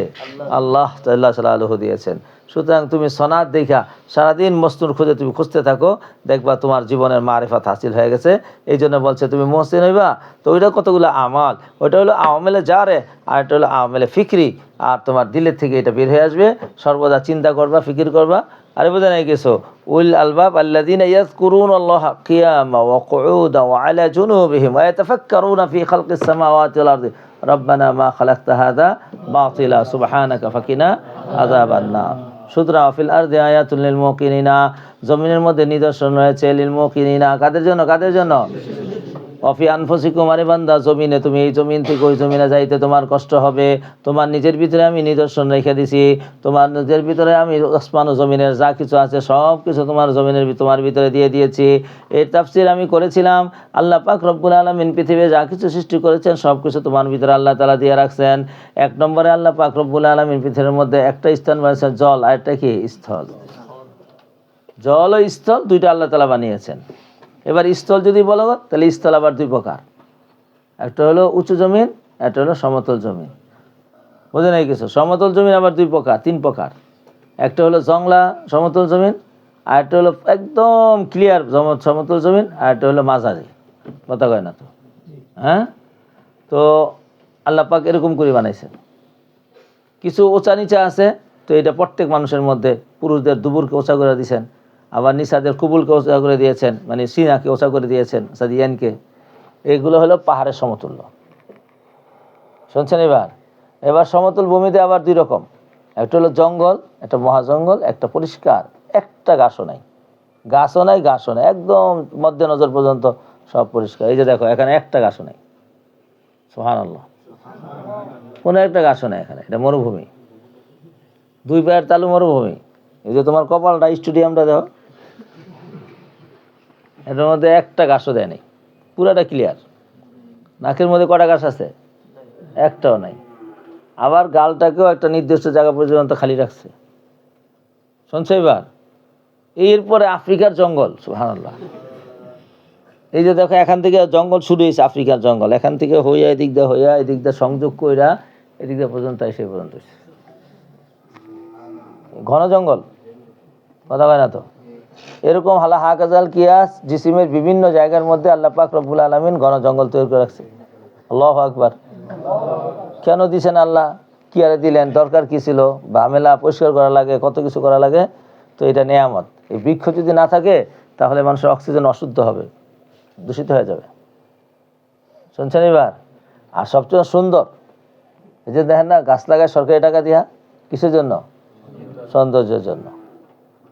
আল্লাহ তাআলা দিয়েছেন। সুতরাং তুমি সনাদ দেখা সারাদিন মসনুর খুঁজে তুমি খুঁজতে থাকো, দেখবা তোমার জীবনের মারিফাত হাসিল হয়ে গেছে। এই জন্য বলছে তুমি মুহসিন হইবা। তো ওইটা কতগুলো আমাল, ওইটা হলো আমেলে জারে, আর এটা হলো আমেলে ফিকরি। আর তোমার দিলের থেকে এটা বের হয়ে আসবে, সর্বদা চিন্তা করবা, ফিকির করবা। আরে বোঝা নাই কিছু, উল আলবাব আল্লাযীনা ইয়াযকুরুনাল্লাহা কিয়ামান ওয়া কুউদান ওয়া আলা জুনুবিহিম ওয়া ইয়াতাফাক্কারুনা ফি খালকিস সামাওয়াতি ওয়াল আরদি রব্বানা মা খালাকতা হাযা বাতিলা সুবহানাকা ফাকিনা আযাবান নার। সুতরাং ফিল আরদি আয়াতুল লিল মুকিনিনা, জমিনের মধ্যে নিদর্শন রয়েছে লিল মুকিনিনা, কাদের জন্য? কাদের জন্য? অফি আনফুসিকুম, আরে বান্দা জমিনে, তুমি এই জমিন থেকে ওই জমিনে যাইতে তোমার কষ্ট হবে। তোমার নিজের ভিতরে আমি নিদর্শন রেখে দিছি, তোমার নিজের ভিতরে আমি আসমান ও জমিনের যা কিছু আছে সব কিছু তোমার তোমার ভিতরে দিয়ে দিয়েছি। এর তাফসীর আমি করেছিলাম। আল্লাহ পাক রব্বুল আলামিন পৃথিবীতে যা কিছু সৃষ্টি করেছেন সব কিছু তোমার ভিতরে আল্লাহ তাআলা দিয়ে রাখছেন। এক নম্বরে আল্লাহ পাক রব্বুল আলামিন পৃথিবীর মধ্যে একটা স্থান বানিয়েছেন জল, আর একটা কি? স্থল। জল ও স্থল দুইটা আল্লাহ তাআলা বানিয়েছেন। এবার স্থল যদি বলো তাহলে স্থল আবার দুই প্রকার, একটা হলো উঁচু জমিন, একটা হলো সমতল জমিন। বুঝে নাই কিছু? সমতল জমিন আবার দুই প্রকার, তিন প্রকার। একটা হলো জংলা সমতল জমিন, আর একটা হলো একদম ক্লিয়ার সমতল জমিন, আর একটা হলো মাঝারি। কথা কয় না তো? হ্যাঁ, তো আল্লাহ পাক এরকম করে বানাইছেন। কিছু ওচা নিচা আছে, তো এটা প্রত্যেক মানুষের মধ্যে, পুরুষদের দুবুরকে ওচা করে দিয়েছেন, আবার নিসাদের কুবুলকে ওচা করে দিয়েছেন, মানে সিনাকে ওচা করে দিয়েছেন, সাদিয়ানকে। এগুলো হলো পাহাড়ের সমতুল্য। শুনছেন? এবার সমতল ভূমিতে আবার দুই রকম, একটা হলো জঙ্গল, একটা মহাজঙ্গল, একটা পরিষ্কার, একটা ঘাসও নাই, ঘাসও নাই, ঘাসও নাই, একদম মধ্য নজর পর্যন্ত সব পরিষ্কার। এই যে দেখো, এখানে একটা ঘাসও নাই, সুবহানাল্লাহ, কোনো একটা ঘাসও নাই এখানে। এটা মরুভূমি, দুই পায়ের তালু মরুভূমি। এই যে তোমার কপালটা, স্টেডিয়ামটা দেখো, এটার মধ্যে একটা ঘাসও দেয় নেই, পুরাটা ক্লিয়ার। নাকের মধ্যে কটা ঘাস আছে? একটাও নাই। আবার গালটাকেও একটা নির্দিষ্ট জায়গা পর্যন্ত খালি রাখছে। শুনছো? এবার এরপরে আফ্রিকার জঙ্গল, সুবহানাল্লাহ। এই যে দেখো, এখান থেকে জঙ্গল শুরু হয়েছে, আফ্রিকার জঙ্গল, এখান থেকে হইয়া এদিক দিয়ে, হইয়া এদিক দিয়ে সংযোগ কইরা এদিক দিয়ে পর্যন্ত এসে পর্যন্ত ঘন জঙ্গল। কথা হয় না তো? এরকম হালা হাকাজাল কিয়াস জিসিমের বিভিন্ন জায়গার মধ্যে আল্লাহ পাক রব্বুল আলামিন ঘন জঙ্গল তৈরি করে রাখছে। আল্লাহু আকবার। কেন দিছেন আল্লাহ? কি আরে দিলেন? দরকার কি ছিল? ঝামেলা পরিষ্কার করা লাগে, কত কিছু করা লাগে। তো এটা নেয়ামত। এই বৃক্ষ যদি না থাকে তাহলে মানুষের অক্সিজেন অশুদ্ধ হবে, দূষিত হয়ে যাবে। শুনছেন? এবার আর সবচেয়ে সুন্দর, এই যে দেখেন না, গাছ লাগায় সরকারি টাকা দিয়া, কিসের জন্য? সৌন্দর্যের জন্য।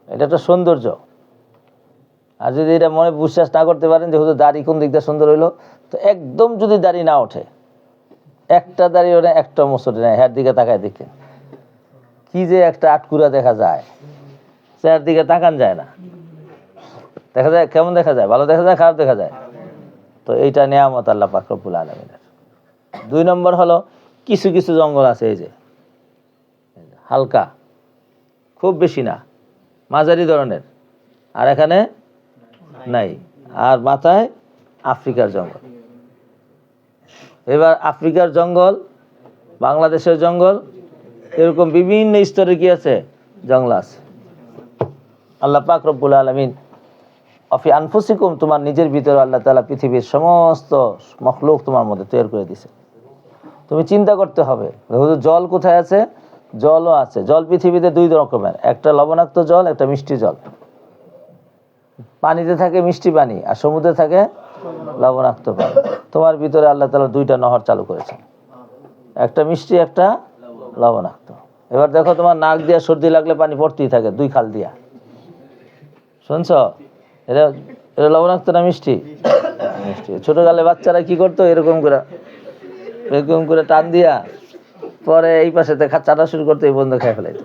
এটা একটা সৌন্দর্য। আর যদি এটা মনে বিশ্বাস না করতে পারেন যে হুজুর দাড়ি কোন দিক দিয়ে সুন্দর হইলো, তো একদম যদি দাড়ি না ওঠে, একটা দাড়ি ওঠে, একটা মুসুরি নেয়, হ্যার দিকে তাকায় দেখে কি যে একটা আটকুরা দেখা যায়, চেহার দিকে তাকান যায় না। দেখা যায় কেমন দেখা যায়? ভালো দেখা যায়, খারাপ দেখা যায়। তো এইটা নেয়ামত আল্লাহ পাক রব্বুল আলামিনের। দুই নম্বর হলো, কিছু কিছু জঙ্গল আছে, এই যে হালকা, খুব বেশি না, মাঝারি ধরনের, আর এখানে নাই। আর মাথায় আফ্রিকার জঙ্গল। এবার আফ্রিকার জঙ্গল, বাংলাদেশের জঙ্গল, এরকম বিভিন্ন স্তরে কি আছে? জঙ্গল আছে। আল্লাহ পাক রব্বুল আলামিন অফি আনফুসিকুম, তোমার নিজের ভিতরে আল্লাহ তাআলা পৃথিবীর সমস্ত মখলুক তোমার মধ্যে তৈরি করে দিয়েছে। তুমি চিন্তা করতে হবে, জল কোথায় আছে? জলও আছে। জল পৃথিবীতে দুই রকমের, একটা লবণাক্ত জল, একটা মিষ্টি জল। পানিতে থাকে মিষ্টি পানি, আর সমুদ্রে থাকে লবণাক্ত পানি। তোমার ভিতরে আল্লাহ তাআলা দুইটা নহর চালু করেছেন, একটা মিষ্টি, একটা লবণাক্ত। এবার দেখো, তোমার নাক দিয়া সর্দি লাগলে পানি পড়তেই থাকে, দুই খাল দিয়া। শুনছ? এটা এটা লবণাক্ত না মিষ্টি? মিষ্টি। ছোটকালে বাচ্চারা কি করতো? এরকম করে টান দিয়া পরে এই পাশে চাটা শুরু করতে, এই বন্ধ খেয়ে ফেলাইতো।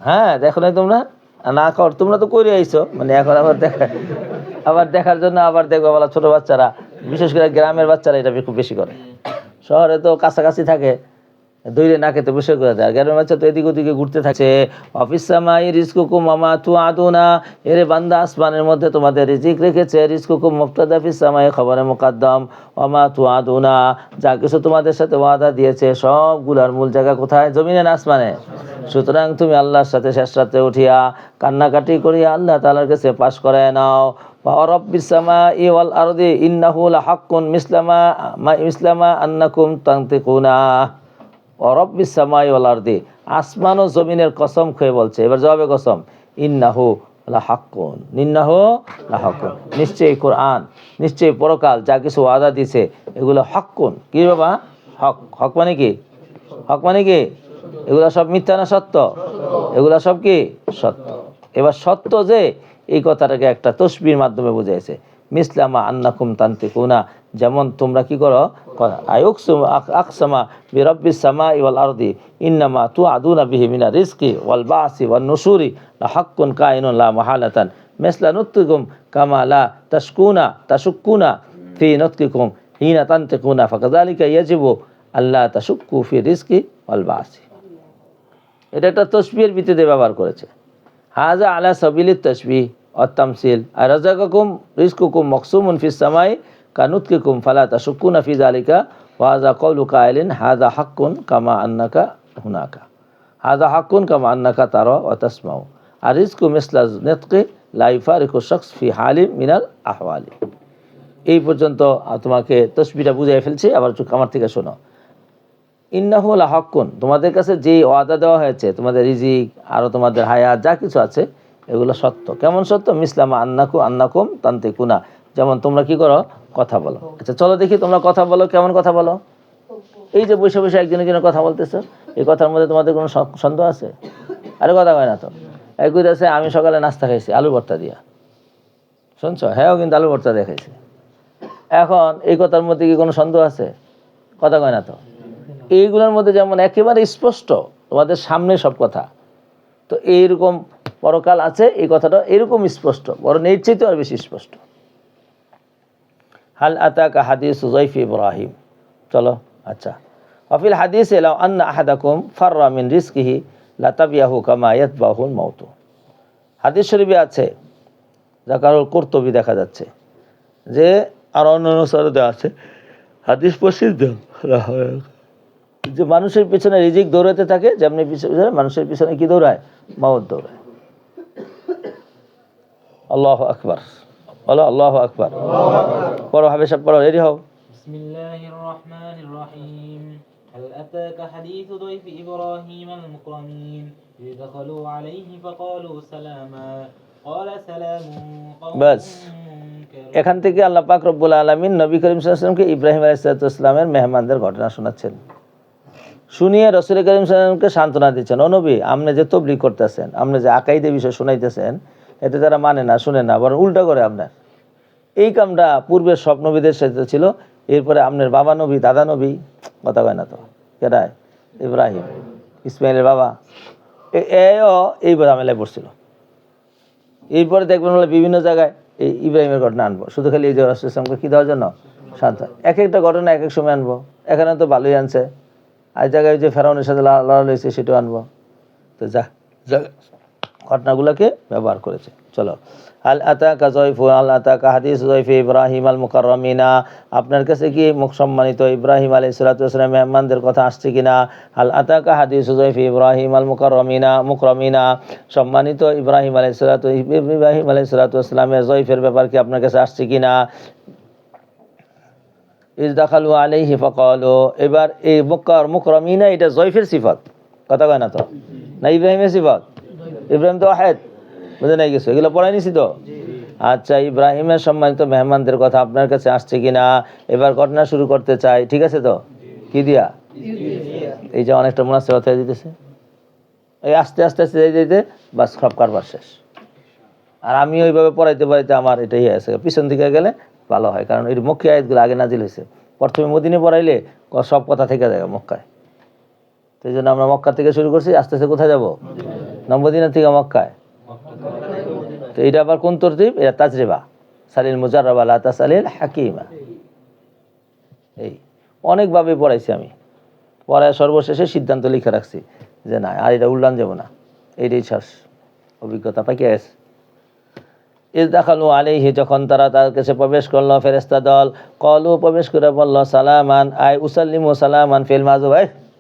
হ্যাঁ, দেখো নাই তোমরা? না কর, তোমরা তো করে আইছো, মানে এখন আবার দেখার জন্য আবার দেখবো বলা, ছোট বাচ্চারা, বিশেষ করে গ্রামের বাচ্চারা এটা খুব বেশি করে। শহরে তো কাছাকাছি থাকে, দৈরে নাকেতে বসে করে দেয়। আর গ্রামের বাচ্চা তো এদিক ওদিকে ঘুরতে থাকছে। অফিস সামাই রিজকুকুম ওয়া মা তুআদুনা, এরে বান্দা আসমানের মধ্যে তোমাদের রিজিক রেখেছে। রিজকুকুম মুবতাদা, ফিস সামাই খবরে মুকাদ্দাম, ওয়া মা তুআদুনা, যা কিছু তোমাদের সাথে ওয়াদা দিয়েছে সবগুলার মূল জায়গা কোথায়? জমিনে না আসমানে? সুতরাং তুমি আল্লাহর সাথে শেষ রাতে উঠিয়া কান্নাকাটি করিয়া আল্লাহ তাআলার কাছে পাশ করে নাও। রব্বিস সামাই ওয়াল আরদি ইন্নাহু লাহাক্কুন মিসলামা আন্নাকুম তানতিকুনা। রব্বিস সামাই ওয়াল আরদি, আসমান ও জমিনের কসম খেয়ে বলছে। এবার জবাবে কসম, ইন্নাহু লাহাক্কুন, ইন্নাহু লাহাক্কুন, নিশ্চয়ই কোরআন, নিশ্চয়ই পরকাল যা কিছু ওয়াদা দিছে এগুলো হাক্কুন। কি বাবা? হক। হক মানে কি? হক মানে কি? এগুলা সব মিথ্যা না সত্য? এগুলা সব কি? সত্য। এবার সত্য যে, এই কথাটাকে একটা তসবির মাধ্যমে বুঝাইছে। মিসলামা আন্নাকুম তান্তিকুনা, যেমন তোমরা কি করো, আকসামা বিরব্বিস সামাই ওয়াল আরদি ইন্নামা তুআদুনা বিহি মিনা রিজকি ওয়াল বাসি ওয়ান নুশুরি লাহাক্কুন কাইনুন লা মাহালাতান মিসলা নুতকুম কামা লা তাশুক্কুনা ফি নুতকিকুম হিনা তান্তিকুনা ফাকাযালিকা ইয়াজিবু আল্লা তাশুক্কু ফি রিজকি ওয়াল বাসি। এটা একটা তসবিহের ভিত্তিতে ব্যবহার করেছে। হাজা আলা সাবিলিত তাসবিহ ওয়াত তামসিল। আর রাযাকাকুম রিজকুকুম মাকসুমুন ফিস সামাই কানুতকিকুম ফালা তাশুক্কুনা ফি যালিকা ওয়া হাযা কাউলু কাইলিন হাযা হাক্কুন কামা আন্নাকা হুনাকা, হাযা হাক্কুন কামা আন্নাকা তারা ওয়া তাসমাউ। আর রিজকু মিসলা নিতকি লা ইফারিকু শাখস ফি হালিম মিনাল আহওয়ালি। এই পর্যন্ত তোমাকে তসবিহটা বুঝাই ফেলছি, আবার আমার থেকে শোনো। ইন্নাহু লাহাক্কুন, তোমাদের কাছে যে ওয়াদা দেওয়া হয়েছে, তোমাদের রিজিক আরও তোমাদের হায়াত যা কিছু আছে এগুলো সত্য। কেমন সত্য? মিসলামা আন্নাকুম তান্তিকুনা, যেমন তোমরা কি করো, কথা বলো। আচ্ছা চলো দেখি তোমরা কথা বলো, কেমন কথা বলো? এই যে বসে বসে একজনের জন্য কথা বলতেছো, এই কথার মধ্যে তোমাদের কোনো সন্দেহ আছে? আরে কথা হয় না তো। একই আছে, আমি সকালে নাস্তা খাইছি আলু ভর্তা দিয়া, শুনছো? হ্যাঁ, কিন্তু আলু ভর্তা দিয়ে খাইছি। এখন এই কথার মধ্যে কি কোনো সন্দেহ আছে? কথা কয় না তো। এইগুলোর মধ্যে যেমন একেবারে স্পষ্ট তোমাদের সামনে সব কথা, তো এইরকম পরকাল আছে এই কথাটা এরকম স্পষ্ট, বরং এর চাইতে আর বেশি স্পষ্ট। হাল আতাকা হাদিসু যায়ফি ইব্রাহিম। চলো আচ্ছা, ওয়াফিল হাদিসে লাউ আন্না আহাদাকুম ফাররা মিন রিজকিহি লাতাবিয়াহু কামা ইয়াতবাহুল মাউত। হাদিস শরীফে আছে, জাকারুল কুরতুবি দেখা যাচ্ছে যে, আর অন্য অনুসারে আছে, হাদিস প্রসিদ্ধ, যে মানুষের পিছনে রিজিক দৌড়াতে থাকে, যেমনি পিছনে মানুষের পিছনে কি দৌড়ায়? মাউত দৌড়ায়। আল্লাহু আকবার, বলো আল্লাহু আকবার। পড়ো হাবে সব পড়ো, রেডি হও। বিসমিল্লাহির রহমানির রহিম। هل أتاك حديث ضيف إبراهيم المكرمين إذ دخلوا عليه فقالوا سلاما قال سلام قوم বাস, منكرون। এখান থেকে আল্লাহ পাক রব্বুল আলামিন নবী করিম সাল্লাল্লাহু আলাইহি ওয়াসাল্লামকে ইব্রাহিম আলাইহিস সালামের মেহমানদের ঘটনা শোনাচ্ছেন। শুনিয়ে রাসূল করিম সাল্লাল্লাহু আলাইহি ওয়াসাল্লামকে সান্ত্বনা দিচ্ছেন, ও নবী, আপনি যে তাবলীগ করতেছেন, আপনি যে আকাইদের বিষয় শোনাইতেছেন, এতে তারা মানে না, শুনে না, বরং উল্টা করে আপনার। এই কামটা পূর্বের সব নবীদের সাথে ছিল। এরপরে আপনার বাবা নবী, দাদা নবী, কথা কয় না তো, কেডায়? ইব্রাহিম, ইসমাইলের বাবা, এও এই ঝামেলায় পড়ছিল। এরপরে দেখবেন বলে বিভিন্ন জায়গায় এই ইব্রাহিমের ঘটনা আনবো, শুধু খালি এই যে রাসূল ইসলামকে কী দেওয়ার জন্য? শান্ত। এক একটা ঘটনা এক এক সময় আনবো। এখানে তো ভালোই আনছে, আর জায়গায় যে ফেরাউনের সাথে লড়াই হয়েছে সেটাও আনবো। তো যা ঘটনাগুলোকে ব্যবহার করেছে। চলো, আল আতাকা যায়ফু, আল আতাকা হাদিস যায়ফি ইব্রাহিম আল মুকাররমিনা, আপনার কাছে কি মুখ সম্মানিত ইব্রাহিম আলাইহিস সালাতু ওয়াস সালামের মেহমানদের কথা আসছে কিনা? আল আতাকা হাদিস যায়ফি ইব্রাহিম আল মুকাররমিনা, সম্মানিত ইব্রাহিম আলাইহিস সালাতু ওয়াস সালামের যায়ফের ব্যাপার কি আপনার কাছে আসছে কিনা? ইজ দাখালু আলাইহি ফাকালু, এবার এই মুকাররমিনা এটা যায়ফের সিফাত, কথা কয় না তো, না ইব্রাহিমের সিফাত? ইব্রাহিম তো ওয়াহিদ, বুঝে নাই গেছো, এগুলো পড়াই নিছি তো। আচ্ছা, ইব্রাহিমের সম্মানিত মেহমানদের কথা আপনার কাছে আসছে কিনা? এবার ঘটনা শুরু করতে চাই, ঠিক আছে তো? কি দিয়া? এই যে অনেকটা মুনাসিব হয়ে দিতেছে, এই আস্তে আস্তে আস্তে যাইতে বাস সব কারবার শেষ। আর আমি ওইভাবে পড়াইতে আমার এটাই আছে, পিছন দিকে গেলে ভালো হয়, কারণ এই মুখ্য আয়াতগুলো আগে নাজিল হয়েছে। প্রথমে মদিনে পড়াইলে সব কথা থেকে যায় মক্কায়, তো এই জন্য আমরা মক্কা থেকে শুরু করছি, আস্তে আস্তে কোথায় যাবো? মদিনা থেকে মক্কায়। তো এটা আবার কোন তরতিব? এটা তাজরিবা, সালিল মুজাররাবা লা তাসালিল হাকিমা। এই অনেকভাবে পড়াইছি আমি, পরে সর্বশেষে সিদ্ধান্ত লিখে রাখছি যে না আর এটা উল্টান যাব না, এইটাই শেষ অভিজ্ঞতা পাইকে গেছে। ইজদাখালু আলাইহি, যখন তারা তার কাছে প্রবেশ করলো ফেরেশতা দল, কলু প্রবেশ করে বলল সালামান, আই উসাল্লিমু সালামান ফিল মাযুব,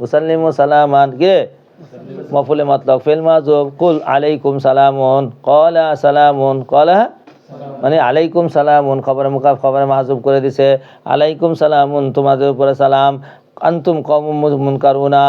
উসাল্লিমু সালামান কে মফুলে মতলক ফিল মাযুব, কুল আলাইকুম সালামুন, ক্বালা সালামুন, ক্বালা মানে আলাইকুম সালামুন, খবরে মুকাফ খবরে মাহজুব করে দিছে, আলাইকুম সালামুন তোমাদের উপরে সালাম, আনতুম কওমুন মুনকারুনা,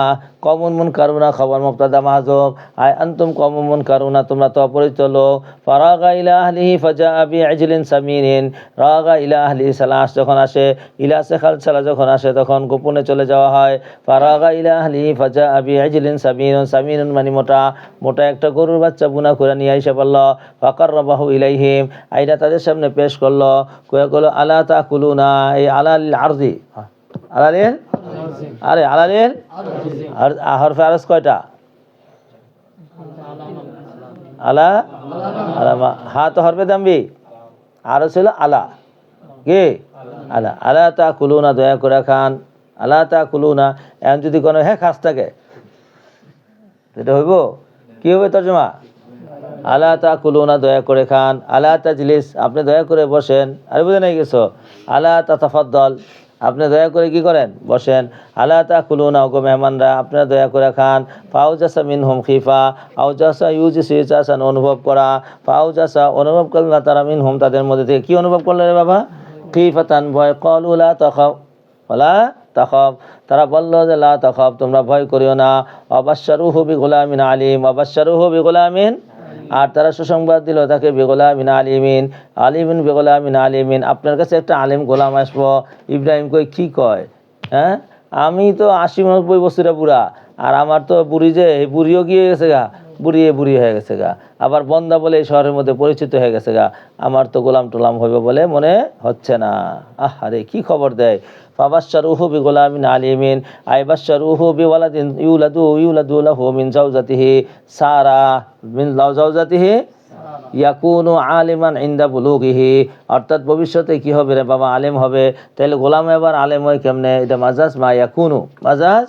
কওমুন মুনকারুনা খবর মুবতাদা মাহজুব, আই আনতুম কওমুন মুনকারুনা তোমরা তো অপরিচিত লোক। ফারাগা ইলা আহলিহি ফাজাআ বিআজলিন সামিনিন, রাগা ইলা আহলিহি সালাস যখন আসে, ইলা সেখাল সালা যখন আসে তখন গোপনে চলে যাওয়া হয়। ফারাগা ইলা আহলিহি ফাজাআ বিআজলিন সামিনুন, সামিনুন মানে মোটা, মোটা একটা গরুর বাচ্চা বুনা করে নিয়ে এসে বলল, ফাকাররাবাহু ইলাইহিম, আইনা তাদের সামনে পেশ করলো, কয়ে বলল আলা তাকুলুনা, এই আলাল আরজি, আলালিল আরে আলালিল হরফে আরজ কয়টা? আলা আলামা, হা তো হরফে দাম্বি, আরজ ছিল আলা কে আলা, আলা তা কুলুনা দয়া করে খান, আলা তা কুলুনা। এখন যদি কোনো হ্যাঁ খাস থাকে এটা হইব কি হবে তর্জমা? আলা তা কুলুনা দয়া করে খান, আলা তাজলিস আপনি দয়া করে বসেন, আরে বুঝে নাই গেছো, আলা তা তাফাদ্দল আপনি দয়া করে কি করেন বসেন, আলা তা কুলুনা গো মেহমানরা আপনারা দয়া করে খান, ফাউজাসা মিনহুম খিফা, আউজাসা ইউজিসু ইজাসান অনুভব করা, ফাউজাসা অনুভব করল না তারা মিনহুম তাদের মধ্যে থেকে, কি অনুভব করলো রে বাবা? খিফাতান ভয়, ক্বালু লা তাখাফ, ওয়ালা তাখাফ তারা বলল যে লা তাখাফ তোমরা ভয় করিও না, ওয়াবাশশারুহু বিগুলামিন আলিম, ওয়াবাশশারুহু বিগুলামিন, আর তারা সুসংবাদ দিল তাকে বিগুলামিন আলিমিন, আলিমিন বিগুলামিন আলিমিন, আপনার কাছে একটা আলিম গোলাম আসবো। ইব্রাহিম কই কি কয়, হ্যাঁ আমি তো 80-90 বছরের বুড়া, আর আমার তো বুড়ি যে এই বুড়িও গিয়ে গেছে গা, বুড়ি হয়ে গেছে গা, আবার বন্দা বলে এই শহরের মধ্যে পরিচিত হয়ে গেছে গা, আমার তো গোলাম টোলাম হইবে বলে মনে হচ্ছে না। আরে কি খবর দেয়, ফাবাশশারুহু বিগুলামিন আলিমিন, আইবাশশারুহু বিওয়ালাদিন ইউলাদু লাহু মিন জাওজাতিহি সারা, মিন জাওজাতিহি ইয়াকুনু আলিমান ইনদা বুলুগিহি, অর্থাৎ ভবিষ্যতে কি হবে রে বাবা? আলেম হবে। তাহলে গোলাম এবার আলেম হয় কেমনে? এটা মাজাজ মা ইয়াকুনু, মাজাজ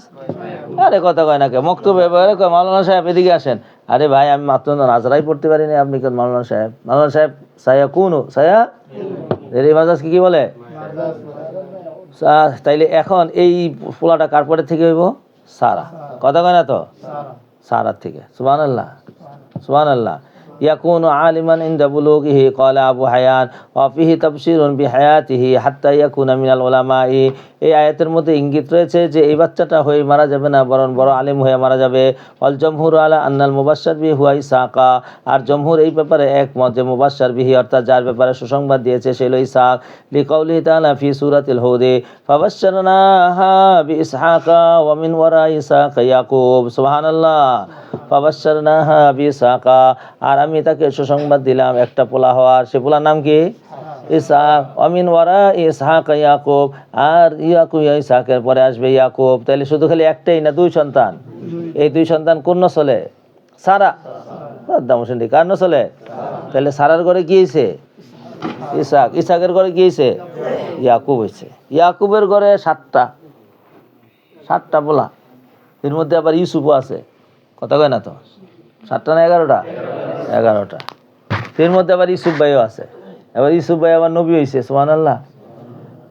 আরে কথা কয় না কে মক্তব এবারে কয় মাওলানা সাহেব এদিকে আসেন, আরে ভাই আমি মাত্র নাজরাই পড়তে পারি না, আপনি কেন মাওলানা সাহেব? মাওলানা সাহেব সায়াকুনু, সায়া এর মাজাজ কি বলে? তাইলে এখন এই পোলাটা কার পরে থেকে হইব? সারা, কথা কয় না তো, সারার থেকে। সুবহানাল্লাহ সুবহানাল্লাহ। ইয়াকুনু আলিমান ইনদা বুলুগিহি, ক্বালা আবু হায়ান ওয়া ফিহি তাবশীরুন বিহায়াতিহি হাত্তা ইয়াকুনা মিনাল উলামাই, এই আয়াতের মধ্যে ইঙ্গিত রয়েছে যে এই বাচ্চাটা হয়ে মারা যাবে না, বরং বড় আলেম হয়ে মারা যাবে। ওয়াল জমহুর আলা আন্নাল মুবাশশার বিহি হুয়া ইসহাকা, আর জমহুর এই ব্যাপারে একমত যে মুবাশশার বিহি অর্থাৎ যার ব্যাপারে সুসংবাদ দিয়েছে সে হলো ইসহাক, লিকাউলিহি তাআলা ফি সূরাতিল হুদ, ফাবাশশারনাহা বিইসহাকা ওয়া মিন ওয়ারা ইসহাকা ইয়াকুব। সুবহানাল্লাহ। ফাবাশশারনাহা বিইসহাকা, আর আমি তাকে সুসংবাদ দিলাম একটা পোলা হওয়ার, সে পোলার নাম কি? ইসহাক। অমিন ওয়ারা ইসহাক ইয়াকুব, আর ইয়াকুব ইসহাকের পরে আসবে ইয়াকুব। তাহলে শুধু খালি একটাই না, দুই সন্তান। এই দুই সন্তান কোন নসলে? সারা। দামসেন্ডি কার নসলে? তাহলে সারার ঘরে কি হয়েছে? ইসহাক। ইসহাকের ঘরে কি হয়েছে? ইয়াকুব হয়েছে। ইয়াকুবের ঘরে সাতটা পোলা, এর মধ্যে আবার ইউসুফও আছে, কথা কয় না তো? 7টা না 11টা? 11টা। এর মধ্যে আবার ইউসুফ ভাইও আছে, এবার ইউসুফ ভাই আবার নবী হয়েছে। সুবহানাল্লাহ।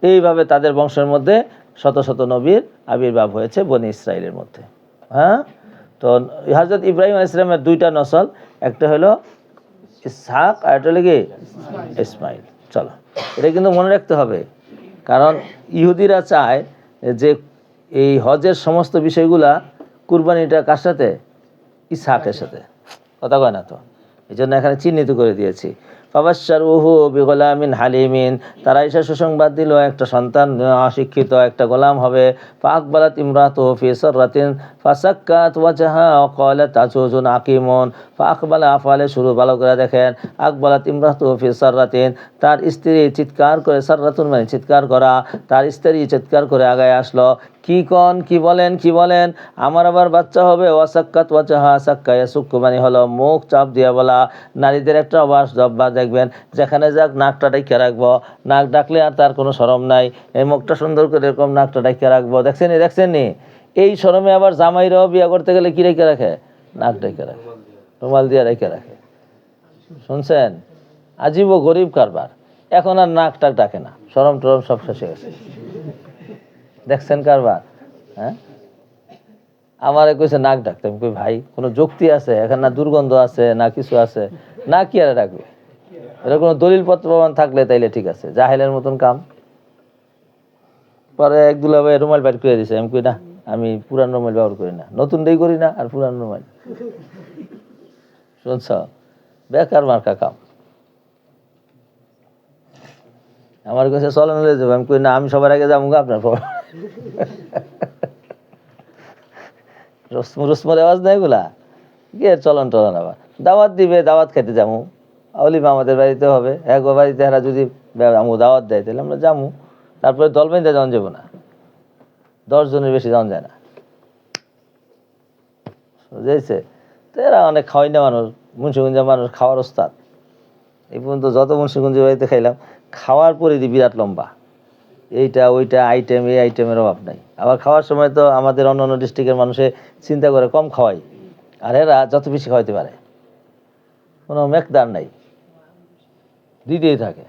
এইভাবে তাদের বংশের মধ্যে শত শত নবীর আবির্ভাব হয়েছে বনি ইসরায়েলের মধ্যে। হ্যাঁ, তো হযরত ইব্রাহিম আলাইহিস সালামের 2টা নসল, একটা হলো ইসহাক আর একটা হলো কি ইসমাইল। চলো, এটা কিন্তু মনে রাখতে হবে, কারণ ইহুদিরা চায় যে এই হজের সমস্ত বিষয়গুলা কুরবানিটা কার সাথে? ইসহাকের সাথে, কথা কয় না তো? এই জন্য এখানে চিহ্নিত করে দিয়েছি। ফাবাশশারুহু বিগুলামিন হালিমিন, তারা এসে সুসংবাদ দিল একটা সন্তান অশিক্ষিত একটা গোলাম হবে। ফাআকবালাত ইমরাতুহু ফি সাররাতিন ফাসাক্কাত ওয়াজহা ওয়া ক্বালাত আজুজুন আকিমুন। ফাআকবালা আফালে শুরু ভালো করে দেখেন, আকবালাত ইমরাতুহু ফি সাররাতিন, তার স্ত্রী চিৎকার করে, সাররাতুন মানে চিৎকার করা, তার স্ত্রী চিৎকার করে আগায় আসলো, কি কন, কি বলেন আমার আবার বাচ্চা হবে। ওয়াসাক্কাত ওয়াজহা, সাক্কা ইয়াসুক্কু মানে হলো মুখ চাপ দিয়া বলা। নারীদের একটা অভ্যাস দেখবেন, যেখানে যাক নাকটা ডাইকা রাখবো, নাক ডাকলে আর তার কোনো শরম নাই, এই মুখটা সুন্দর করে এরকম নাকটা ডাইকা রাখবো। দেখছেন নি এই শরমে আবার জামাইরাও বিয়ে করতে গেলে কি রেখে রাখে? নাক রেখে রাখে, রুমাল দিয়ে রেখে রাখে। শুনছেন? আজীব গরিব কারবার। এখন আর নাক টাক ডাকে না, শরম টরম সব শেষে গেছে। দেখছেন কারবার? হ্যাঁ, আমারে কইছে নাক ডাকতে। আমি কই ভাই কোনো যুক্তি আছে? এখন না দুর্গন্ধ আছে না কিছু আছে, না কি আর ডাকবে? এটা কোনো দলিল পত্র প্রমাণ থাকলে তাইলে ঠিক আছে, জাহেলের মতন কাম। পরে এক দুলাভাই রুমাল বাইর করে দিছে। আমি কই না, আমি পুরান রুমাল ব্যবহার করি না, নতুনটাই করি না, আর পুরান রুমাল। শুনছ? বেকার মার্কা কাম। আমার কাছে চলেন হয়ে যাবো। আমি কই না, আমি সবার আগে যাবো আপনার পর। রসমর আওয়াজ নাই এগুলা, কি চলন টলন। আবার দাওয়াত দিবে, দাওয়াত খেতে যাবো, অলিমা আমাদের বাড়িতে হবে, এক বাড়িতে এরা যদি আমু দাওয়াত দেয় তাহলে আমরা যাবো। তারপরে দল বেঁধে যাওয়া যাবো না, 10 জনের বেশি যাওয়া যায় না, বুঝেছে? তো এরা অনেক খাওয়াই না মানুষ, মুন্সিগঞ্জের মানুষ খাওয়ার ওস্তাদ। এই পর্যন্ত যত মুন্সিগঞ্জের বাড়িতে খাইলাম, খাওয়ার পরিধি বিরাট লম্বা। এইটা ওইটা আইটেম, এই আইটেমের অভাব নাই। আবার খাওয়ার সময় তো আমাদের অন্য অন্য ডিস্ট্রিক্টের মানুষে চিন্তা করে কম খাওয়াই, আর এরা যত বেশি খাওয়াইতে পারে কোনো মেকদার নাই, দিতেই থাকে।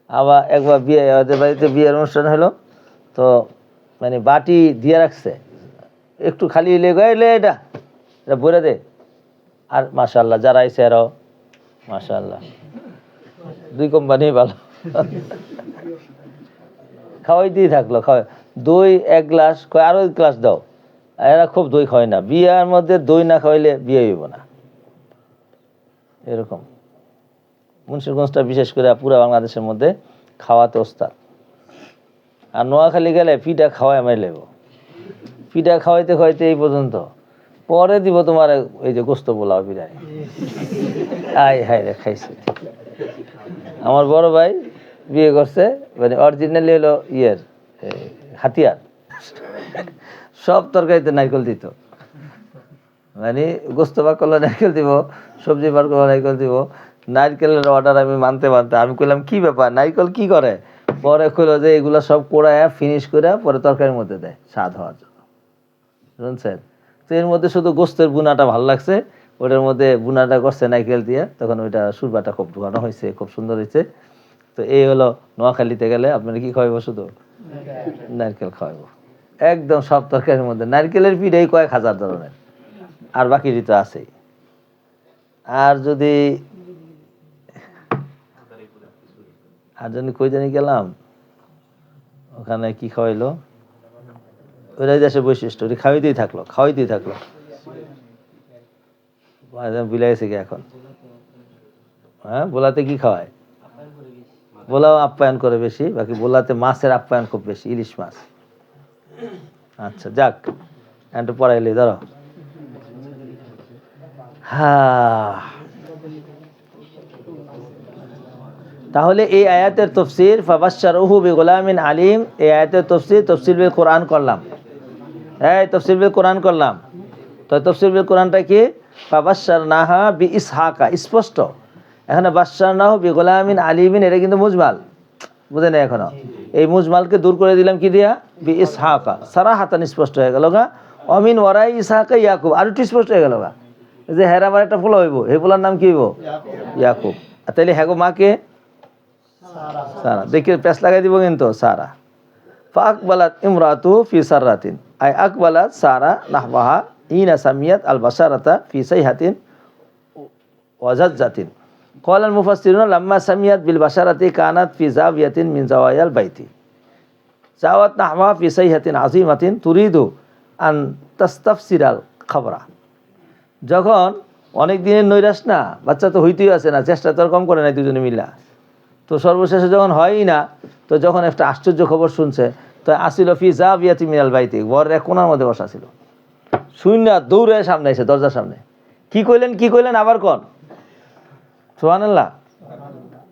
আবার একবার বিয়ে, ওদের বাড়িতে বিয়ের অনুষ্ঠান হলো, তো মানে বাটি দিয়ে রাখছে, একটু খালি লেগে এলে এটা এটা ভরে দে। আর মাশাআল্লাহ যারা আইসে এরাও মাশাআল্লাহ 2 কোম্পানি ভালো। খাওয়াইতেই থাকলো, খাওয়াই দই 1 গ্লাস, কয় আরো 1 গ্লাস দাও। এরা খুব দই খাওয়াই না, বিয়ের মধ্যে দই না খাওয়াইলে বিয়ে হইব না, এরকম। মুন্সিগঞ্জটা বিশেষ করে পুরো বাংলাদেশের মধ্যে খাওয়াতে ওস্তাদ। আর নোয়াখালী গেলে পিঠা খাওয়াই আমি লেব, পিঠা খাওয়াইতে খাওয়াইতে এই পর্যন্ত। পরে দিব তোমার এই যে গোস্ত পোলাও বিরিয়ানি, আই হাই রে খাইছে। আমার বড় ভাই বিয়ে করছে, মানে অরিজিনালি হলো ইয়ের হাতিয়ার, সব তরকারিতে নারকেল দিত। মানে গোস্ত পাক করলে নারকেল দিব, সবজি পাক করলে নারকেল দিব। নারকেলের অর্ডার আমি মানতে আমি কইলাম কি ব্যাপার, নারকেল কি করে? পরে কইলো যে এগুলো সব কোড়ায় ফিনিশ করে পরে তরকারির মধ্যে দেয় স্বাদ হওয়ার জন্য, শুনছেন? তো এর মধ্যে শুধু গোস্তের বুনাটা ভালো লাগছে, ওটার মধ্যে বুনাটা করছে নারকেল দিয়ে, তখন ওইটা সুরবাটা খুব ঢুকানো হয়েছে, খুব সুন্দর হয়েছে। তো এই হলো নোয়াখালীতে গেলে আপনারা কি খাওয়াইবো? শুধু নারকেল খাওয়াইবো, একদম সব তরকারির মধ্যে নারকেলের পিঠাই কয়েক হাজার ধরনের, আর বাকি তো আছেই। আর যদি কই জানি গেলাম, ওখানে কি খাওয়াইলো, ওইটাই দেশের বৈশিষ্ট্য, ওটি খাওয়াইতেই থাকলো। ভুলে গেছে কি এখন? হ্যাঁ, বোলাতে কি খাওয়ায়? বোলাও আপ্যায়ন করে বেশি, বাকি বোলাতে মাছের আপ্যায়ন খুব বেশি, ইলিশ মাছ। আচ্ছা যাক, একটু পড়াইলি ধরো। হ্যাঁ, তাহলে এই আয়াতের তফসির ফাবাশশারুহু বিগুলামিন আলিম, এই আয়াতের তফসির বিল কোরআন করলাম। এই তফসির বিল কোরআন করলাম। তো তফসির বিল কোরআনটা কি? ফাবাশশারনাহা বিইসহাকা, স্পষ্ট। এখানে বাশশারনাহু বিগুলামিন আলিমিন, এটা কিন্তু মুজমাল, বুঝে না এখনো। এই মুজমালকে দূর করে দিলাম কি দিয়া? বিইসহাকা, সারাহাতান স্পষ্ট হয়ে গেল গা। অমিন ওয়ারাই ইসহাকা ইয়াকুব, আর একটু স্পষ্ট হয়ে গেল গা, যে হের আমার একটা পোলা হইব, এই পোলার নাম কি হইব? ইয়াকুব। আর তাইলে হ্যাগো মাকে সারা, দেখি পেস লাগাই দিব কিন্তু সারা। ফাকবালাত ইমরাতু ফি সাররাতিন, আই আকবালাত সারা নাহবাহা ইনা সামিয়াত আল বাশারাতা ফি সাইহাতিন ওয়াজাজ্জাতিন। ক্বাল আল মুফাসসিরুন লাম্মা সামিয়াত বিল বাশারাতি কানাত ফি জাওয়ায়াতিন মিন জাওয়ায়াল বাইতি, জাওয়াত নাহবাহা ফি সাইহাতিন আযীমাতিন তুরিদু আন তাস্তাফসিরাল খাবরা। যখন অনেক দিনের নৈরাশ না, বাচ্চা তো হইতেই আছে না, চেষ্টা তো আর কম করে নাই দুজনে মিলা, তো সর্বশেষে যখন হয়ই না, তো যখন একটা আশ্চর্য খবর শুনছে, তো আসিল ফি জাবিয়াতি মিনাল বাইতি, ঘরের এক কোণার মধ্যে বসা ছিল। শূন্য দৌড়ে সামনে এসে দরজার সামনে কি কইলেন আবার কোন? সুবহানাল্লাহ।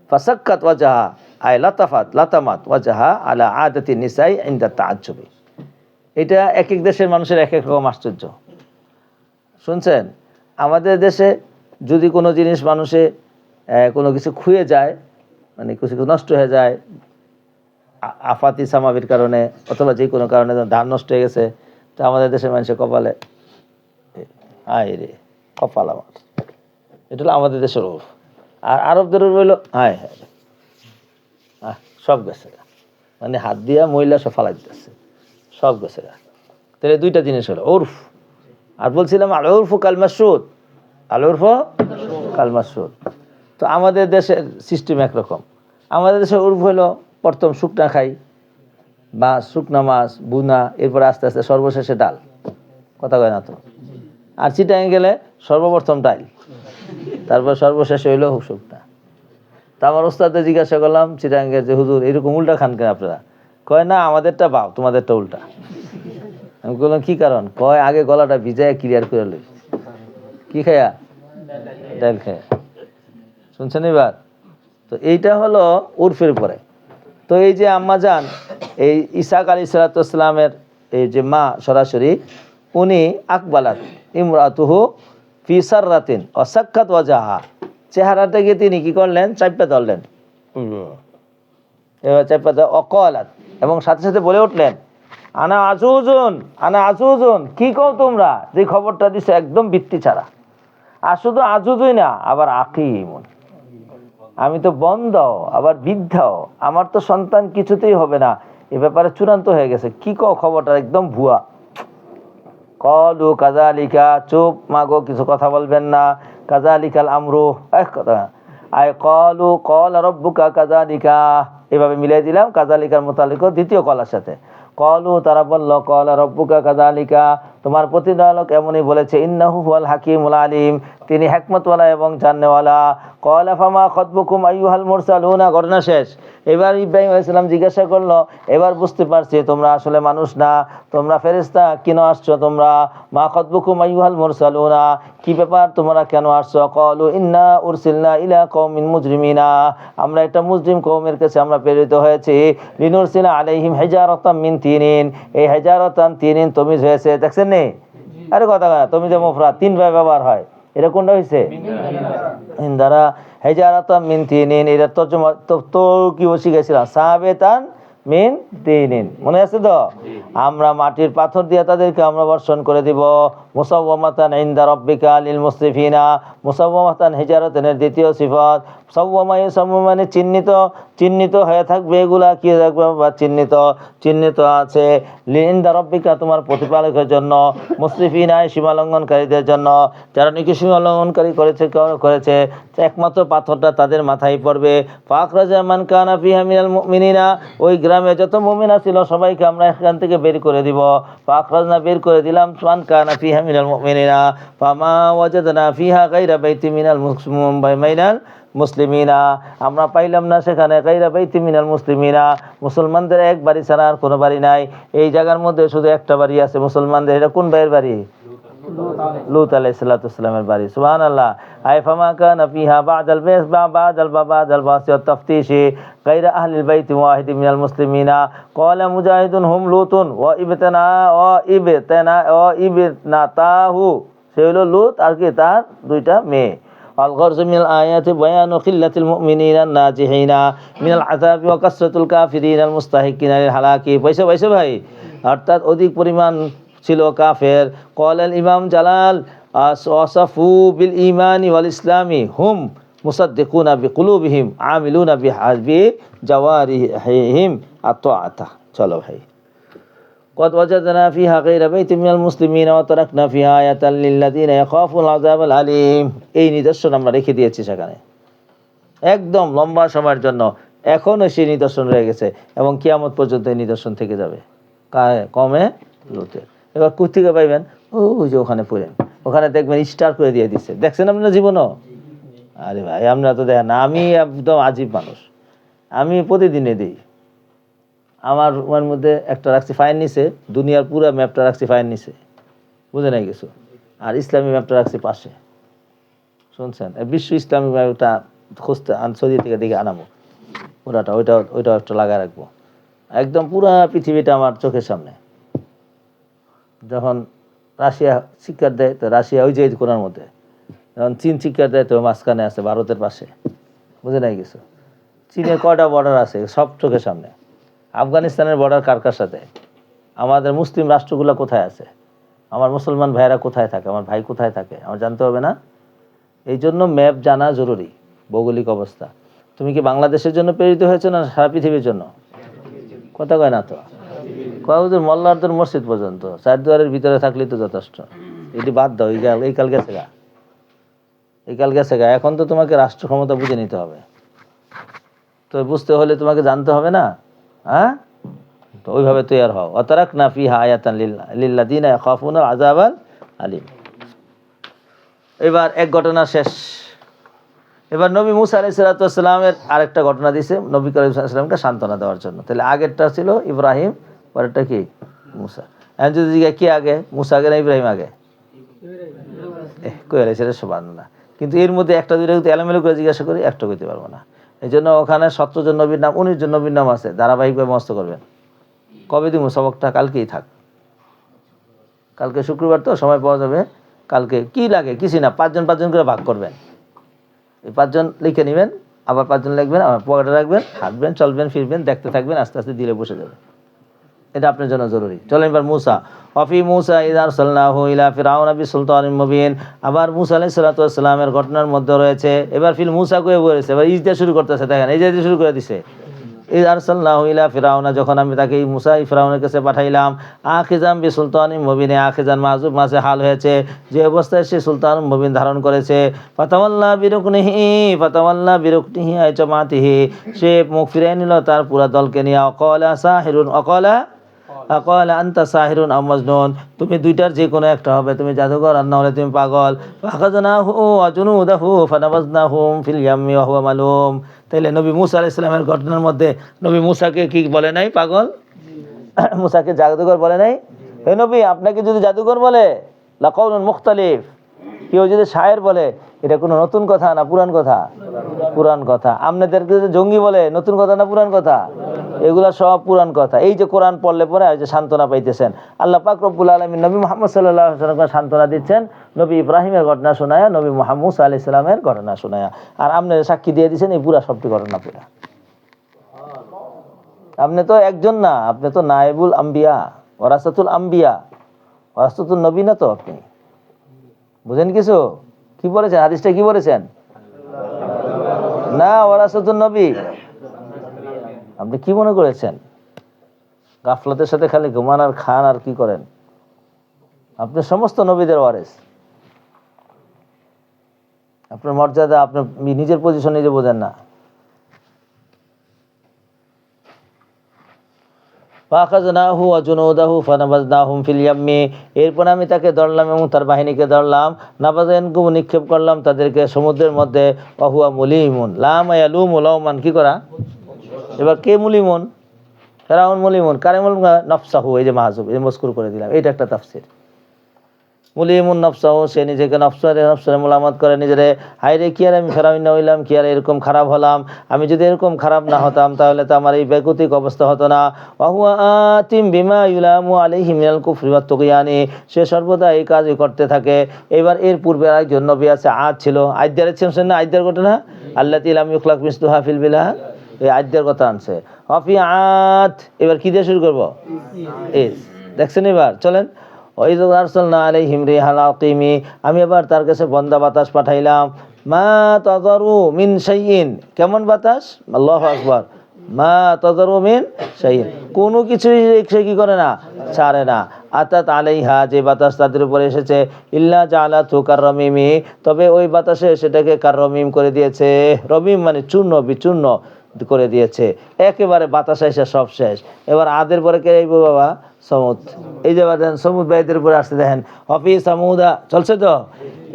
ফাসাক্কাত ওয়াজহা, আই লাতামাত ওয়াজহা আলা আদাতি নিসাই ইনদা তাআজ্জুবি। এটা এক এক দেশের মানুষের এক এক রকম আশ্চর্য। শুনছেন? আমাদের দেশে যদি কোনো জিনিস মানুষে কোনো কিছু খুয়ে যায়, মানে কিছু নষ্ট হয়ে যায়, আফাতি সামাবির কারণে অথবা যে কোনো কারণে ধান নষ্ট হয়ে গেছে তো আমাদের দেশের মানুষের কপালে আয় রে কপাল আমার, এটা হলো আমাদের দেশের উর্ফ। আর আরবদের উর্ফ হইলো হায় হায় সব গেছে গা, মানে হাত দিয়া মহিলা সব ফালাই দিতেছে, সব গেছে গা। তাহলে দুইটা জিনিস হলো উর্ফ। আর বলছিলাম আল উর্ফু কাল মাসউদ, আল উর্ফু কাল মাসউদ। তো আমাদের দেশের সিস্টেম একরকম। আমাদের দেশের উর্ফ হলো প্রথম শুকনা খাই, মাছ, শুকনা মাছ, বুনা, এরপরে আস্তে আস্তে সর্বশেষে ডাল, কথা কয় না তো। আর চিটাঙে গেলে সর্বপ্রথম ডাল, তারপর সর্বশেষে হইলো শুকনা। তা আমার ওস্তাদে জিজ্ঞাসা করলাম চিটাঙ্গে যে হুজুর এরকম উল্টা খান কেন আপনারা? কয় না আমাদেরটা বাপ, তোমাদেরটা উল্টা। আমি বললাম কি কারণ? কয় আগে গলাটা ভিজায় ক্লিয়ার করে লই। কি খায়া? ডাল খায়া। শুনছেন এবার? তো এইটা হলো উর্ফের পরে। তো এই যে আম্মা যান, এই ইসাক আলাইহিস সালাতু ওয়াস সালামের এই যে মা সরাসরি, উনি আকবালাত ইমরাতুহু ফি সাররাতিন ওয়াসাক্কাত ওয়াজাহা, চেহারাটাকে তিনি কি করলেন? চাপা ধরলেন। এবার চাপা ধরে অকলাত, এবং সাথে সাথে বলে উঠলেন আনা আজুজুন, আনা আজুজুন, কি কও তোমরা? যে খবরটা দিছে একদম ভিত্তি ছাড়া। আর শুধু আজুজুই না, আবার আকিমুন, আমি তো বন্ধ, আবার বৃদ্ধাও, আমার তো সন্তান কিছুতেই হবে না, এ ব্যাপারে চূড়ান্ত হয়ে গেছে। কি কও খবরটা একদম ভুয়া। কলু কাযালিকা, চুপ মাগো, কিছু কথা বলবেন না। কাযালিকাল আমরু, এক কথা। আয় কলু কল রব্বুকা কাযালিকা, এভাবে মিলাই দিলাম কাযালিকার মুতাল্লিক দ্বিতীয় কলার সাথে। কলু, তারা বলল কল রব্বুকা কাযালিকা, তোমার প্রতিপালক এমনই বলেছে। ইন্নাহু হুয়াল হাকিমুল আলিম, তিনি হিকমতওয়ালা এবং জাননেওয়ালা। ক্বালা ফামা খাতবুকুম আইয়ুহাল মুরসালুনা, ঘটনা শেষ। এবার ইব্রাহিম আলাইহিস সালাম জিজ্ঞাসা করলো, এবার বুঝতে পারছি তোমরা আসলে মানুষ না, তোমরা ফেরেশতা, কেন আসছো তোমরা? মা খাতবুকুম আইয়ুহাল মুরসালুনা, কি ব্যাপার, তোমরা কেন আসছো? ক্বালু ইন্না উরসিলনা ইলা কওমিন মুজরিমিনা, আমরা একটা মুজরিম কওমের কাছে আমরা প্রেরিত হয়েছি। লিনুরসিলা আলাইহিম হিজারাতাম মিন তিনিন, এই হিজারাতান তিনিন তমিজ হয়েছে, দেখছেন নি? আরে কথা না, তমিজে মুফরাদ তিন ভাবে ব্যবহার হয়, এটা কোনটা হয়েছে? ইন্দারা হিজারাতাম মিন তিনিন, এটা তর্জমা তো কি শিখেছিলাম, সাহাবেতান মিন তিনিন, মনে আছে তো? আমরা মাটির পাথর দিয়ে তাদেরকে আমরা বর্ষণ করে দিব। মুসাওয়ামাতান ইনদা রাব্বিকা লিল মুসরিফিনা, মুসাওয়ামাতান হিজারাতানের দ্বিতীয় সিফাত। সাওয়ামা মানে চিহ্নিত, চিহ্নিত হয়ে থাকবে এগুলা, কি থাকবে? বা চিহ্নিত, চিহ্নিত আছে। ইনদা রাব্বিকা, তোমার প্রতিপালকের জন্য। মুসরিফিনা, সীমা লঙ্ঘনকারীদের জন্য, যারা নাকি সীমা লঙ্ঘনকারী করেছে একমাত্র পাথরটা তাদের মাথায় পড়বে। ফাখরাজা মান কানা ফিহা মিনাল মুমিনিনা, ওই গ্রামে যত মুমিনা ছিল সবাইকে আমরা এখান থেকে বের করে দিব। ফাখরাজনা, বের করে দিলাম, মান কানা ফিহা মিনাল মুমিনিনা ফামা ওয়াজাদনা ফিহা গায়রা বাইতি মিনাল মুসলিমিনা, আমরা পাইলাম না সেখানে গায়রা বাইতি মিনাল মুসলিমিনা, মুসলমানদের এক বাড়ি ছাড়া আর কোনো বাড়ি নাই। এই জায়গার মধ্যে শুধু একটা বাড়ি আছে মুসলমানদের, এটা কোন ভাইয়ের বাড়ি? লূত আলাইহিস সালাতু ওয়াস সালামের বাড়ি। সুবহানাল্লাহ। আই ফামা কানা ফিহা বা'দাল বাস বা'দাল বাস ওয়া তাফতিশি গায়রা আহলিল বাইতি ওয়াহিদি মিনাল মুসলিমিনা ক্বালা মুজাহিদুন হুম লূতুন ওয়া ইবনাতাহু, সে হলো লূত আর কি তার দুইটা মেয়ে। আল গরজু মিনাল আয়াতি বায়ানু খিল্লাতিল মুমিনিনা নাজিহিনা মিনাল আযাবি ওয়া কাসরাতুল কাফিরিনাল মুস্তাহিকিনা লিল হালাকি। পয়সা ভাই, অর্থাৎ অধিক পরিমাণ ছিল কাফের। ক্বালাল ইমাম জালাল ওয়াসাফু বিল ঈমানি ওয়াল ইসলামি হুম মুসাদ্দিকুনা বিকুলুবিহিম আমিলুনা বিহাসবি জাওয়ারিহিম আত-তাআতা। চলো ভাই, قد وجدنا فيها غير بيت من المسلمين وتركنا فيها آية للذين يخافون العذاب الأليم, এই নিদর্শন আমরা রেখে দিয়েছি সেখানে একদম লম্বা সময়ের জন্য। এখনো সেই নিদর্শন রয়ে গেছে এবং কিয়ামত পর্যন্ত এই নিদর্শন থেকে যাবে কমে লূতের। এবার কোথেকে পাইবেন? ওই যে ওখানে পড়েন, ওখানে দেখবেন স্টার করে দিয়ে দিচ্ছে, দেখছেন আপনার জীবনও? আরে ভাই আমরা তো দেখেন না, আমি একদম আজীব মানুষ, আমি প্রতিদিনে দিই। আমার রুমের মধ্যে একটা রাখছি ফাইন নিচে, দুনিয়ার পুরো ম্যাপটা রাখছি ফাইন নিচে, বুঝে নাই কিছু, আর ইসলামী ম্যাপটা রাখছি পাশে। শুনছেন? বিশ্ব ইসলামী ম্যাপটা খুঁজতে সৌদি থেকে দিকে আনাবো পুরাটা, ওইটা একটা লাগায় রাখবো, একদম পুরা পৃথিবীটা আমার চোখের সামনে। যখন রাশিয়া শিক্ষার দেয় তো রাশিয়া ওই যে কোনার মধ্যে, যখন চীন শিক্ষার দেয় তো মাঝখানে আছে ভারতের পাশে, বুঝে নাই কিছু। চীনের কয়টা বর্ডার আছে সব চোখের সামনে। আফগানিস্তানের বর্ডার কার কার সাথে? আমাদের মুসলিম রাষ্ট্রগুলো কোথায় আছে, আমার মুসলমান ভাইয়েরা কোথায় থাকে, আমার ভাই কোথায় থাকে, আমার জানতে হবে না? এই জন্য ম্যাপ জানা জরুরি, ভৌগোলিক অবস্থা। তুমি কি বাংলাদেশের জন্য প্রেরিত হয়েছে না সারা পৃথিবীর জন্য? কথা কয় না তো, কয়েকজন মোল্লারদের মসজিদ পর্যন্ত 4 দুয়ারের ভিতরে থাকলেই তো যথেষ্ট। এটি বাদ দাও, এই কাল গেছে গা, এই কাল গেছে গা। এখন তো তোমাকে রাষ্ট্র ক্ষমতা বুঝে নিতে হবে। তো বুঝতে হলে তোমাকে জানতে হবে না? হ্যাঁ, তো ওইভাবে তৈরি হও। ওয়াতারাকনা ফিহা আয়াতান লিল্লাযিনা ইয়াখাফুনা আযাবাল আলিম। এবার এক ঘটনা শেষ। এবার নবী মুসা আলাইহিস সালামের আরেকটা ঘটনা দিয়েছে নবী করিম সাল্লাল্লাহু আলাইহি ওয়াসাল্লামকে সান্ত্বনা দেওয়ার জন্য। তাহলে আগেরটা ছিল ইব্রাহিম, পরেরটা কি? মুসা। এখন যদি জিজ্ঞাসা কি আগে, মুসা আগে না ইব্রাহিম আগে? কই আলে সেটা সুবহানাল্লাহ। কিন্তু এর মধ্যে একটা দুইটা যদি এলোমেলো করে জিজ্ঞাসা করি একটা কইতে পারবো না। এই জন্য ওখানে 17 জন নবীর নাম, 19 জন নবীর নাম আছে, ধারাবাহিকভাবে মস্ত করবেন। কবে দিব সবকটা? কালকেই থাক, কালকে শুক্রবার তো সময় পাওয়া যাবে। কালকে কি লাগে কিছু না, 5 জন 5 জন করে ভাগ করবেন। এই 5 জন লিখে নেবেন, আবার 5 জন লিখবেন, আবার পকেটে রাখবেন, হাঁটবেন, চলবেন, ফিরবেন, দেখতে থাকবেন, আস্তে আস্তে দিলে বসে যাবে। এটা আপনার জন্য জরুরি। চলেন এবার মুসা। ওয়াফি মুসা ইযা আরসালনাহু ইলা ফিরআউনা বিসুলতানিন মুবিন। আবার মুসা আলাইহিস সালাতু ওয়াস সালামের ঘটনার মধ্যে রয়েছে, এবার ফিল মুসা কয়ে বলেছে, এবার ইজদা শুরু করতেছে। দেখেন এই যে শুরু করে দিছে, ইযা আরসালনাহু ইলা ফিরআউনা, যখন আমি তাকে মুসা ফিরআউনের কাছে পাঠাইলাম, আখিজাম বিসুলতানিন মুবিন, আখিজান মাযুব মাঝে হাল হয়েছে, যে অবস্থায় সে সুলতান মুবিন ধারণ করেছে। ফাতাওয়াল্লা বিরুকনিহি আই জামাতিহি, সে মুখ ফিরিয়ে নিল তার পুরা দলকে নিয়ে। অকালা সাহিরুন অকালা আকালা আনতা সাহিরুন আও মাজনুন, তুমি দুইটার যে কোনো একটা হবে, তুমি জাদুকর আর না হলে তুমি পাগল। ফাখাযনাহু ওয়া জুনুদাহু ফানাবাযনাহুম ফিল ইয়াম্মি ওয়া হুয়া মালুম। তাইলে নবী মুসা আলাইহিস সালামের ঘটনার মধ্যে নবী মুসাকে কি বলে নাই? পাগল। মুসাকে জাদুকর বলে নাই। হে নবী, আপনাকে যদি জাদুকর বলে লাকাউলুন মুখতালিফ, কেউ যদি শায়ের বলে, এটা কোনো নতুন কথা না পুরান কথা? পুরান কথা। আপনাদেরকে যদি জঙ্গি বলে, নতুন কথা না পুরান কথা? এগুলা সব পুরান কথা। এই যে কোরআন পড়লে পরে যে সান্ত্বনা পাইতেছেন, আল্লাহ পাক রব্বুল আলামিন নবী মুহাম্মদ সাল্লাল্লাহু আলাইহি ওয়াসাল্লামকে সান্ত্বনা দিচ্ছেন নবী ইব্রাহিমের ঘটনা শোনায়া, নবী মুহাম্মদ মুসা আলাইহিস সালামের ঘটনা শোনায়া, আর আপনি সাক্ষী দিয়ে দিয়েছেন এই পুরা সবটি ঘটনা পুরা। আপনি তো একজন না, আপনি তো নায়েবুল আম্বিয়া, ওয়ারাসাতুল আম্বিয়া, ওয়ারাসাতুল নবী না তো আপনি? বুঝেন কিছু? কি বলেছেন হাদিসটা, কি বলেছেন? না, ওয়ারাসাতুল নবী। আপনি কি মনে করেছেন? গাফলতের সাথে খালি ঘুমান আর খান আর কি করেন? আপনি সমস্ত নবীদের ওয়ারিস। আপনার মর্যাদা, আপনার নিজের পজিশন নিজে বোঝেন না। ফাখাযনাহু ওয়া জুনুদাহু ফানাবাযনাহুম ফিল ইয়াম্মি, এরপর আমি তাকে ধরলাম এবং তার বাহিনীকে ধরলাম, নাবাযানকুম নিক্ষেপ করলাম তাদেরকে সমুদ্রের মধ্যে। ওয়া হুয়া মুলিমুন লাম ইয়ালুমু লাওমান, কি করা? এবার কে মুলিমুন? ফিরআউন মুলিমুন। কারে মুলিমুন? নফসাহু, এই যে মাহজুব, এই মজকুর করে দিলাম, এটা একটা তাফসীর। মুলিমুন নফসাহু, সে নিজেকে নফসরে মুলামাত করে নিজেরে, হায়রে কি আর আমি ফেরাউন না হইলাম, কি আর এরকম খারাপ হলাম, আমি যদি এরকম খারাপ না হতাম তাহলে তো আমার এই বেকুতিক অবস্থা হতো না। ওয়া হুয়া আতিম বিমা ইউলামু আলাইহি মিনাল কুফরি ওয়াত তুগয়ানি, সে সর্বদা এই কাজই করতে থাকে। এবার এর পূর্বে আরেকজন নবী আছে, আদ ছিল, আইদারের ছিলেন না, আইদার ঘটনা, আল্লাতী লাম ইখলাক মিসলুহা ফিল বিলাদ, এই আইদার কথা আনছে। ওয়াফি আদ, এবার কি দিয়ে শুরু করবো? ইস, দেখছেন? এবার চলেন। আমি আবার তার কাছে বন্দা বাতাস পাঠাইলাম। মা তাযারু মিন শাইইন, কেমন বাতাস? আল্লাহু আকবার। মা তাযারু মিন শাইইন, কোনো কিছুই সে কি করে না? ছাড়ে না। আতাত আলাইহা, যে বাতাস তাদের উপরে এসেছে, ইল্লা জাআলাতু কাররামিমি, তবে ওই বাতাসে সেটাকে কাররামিম করে দিয়েছে। রমিম মানে চূর্ণ বিচূর্ণ করে দিয়েছে, একেবারে বাতাস এসে সব শেষ। এবার আদের পরে কে আইব বাবা? সমুদ। এই যে দেখেন সমুদ ভাইদের উপরে আসছে, দেখেন হফি সামুদা, চলছে তো।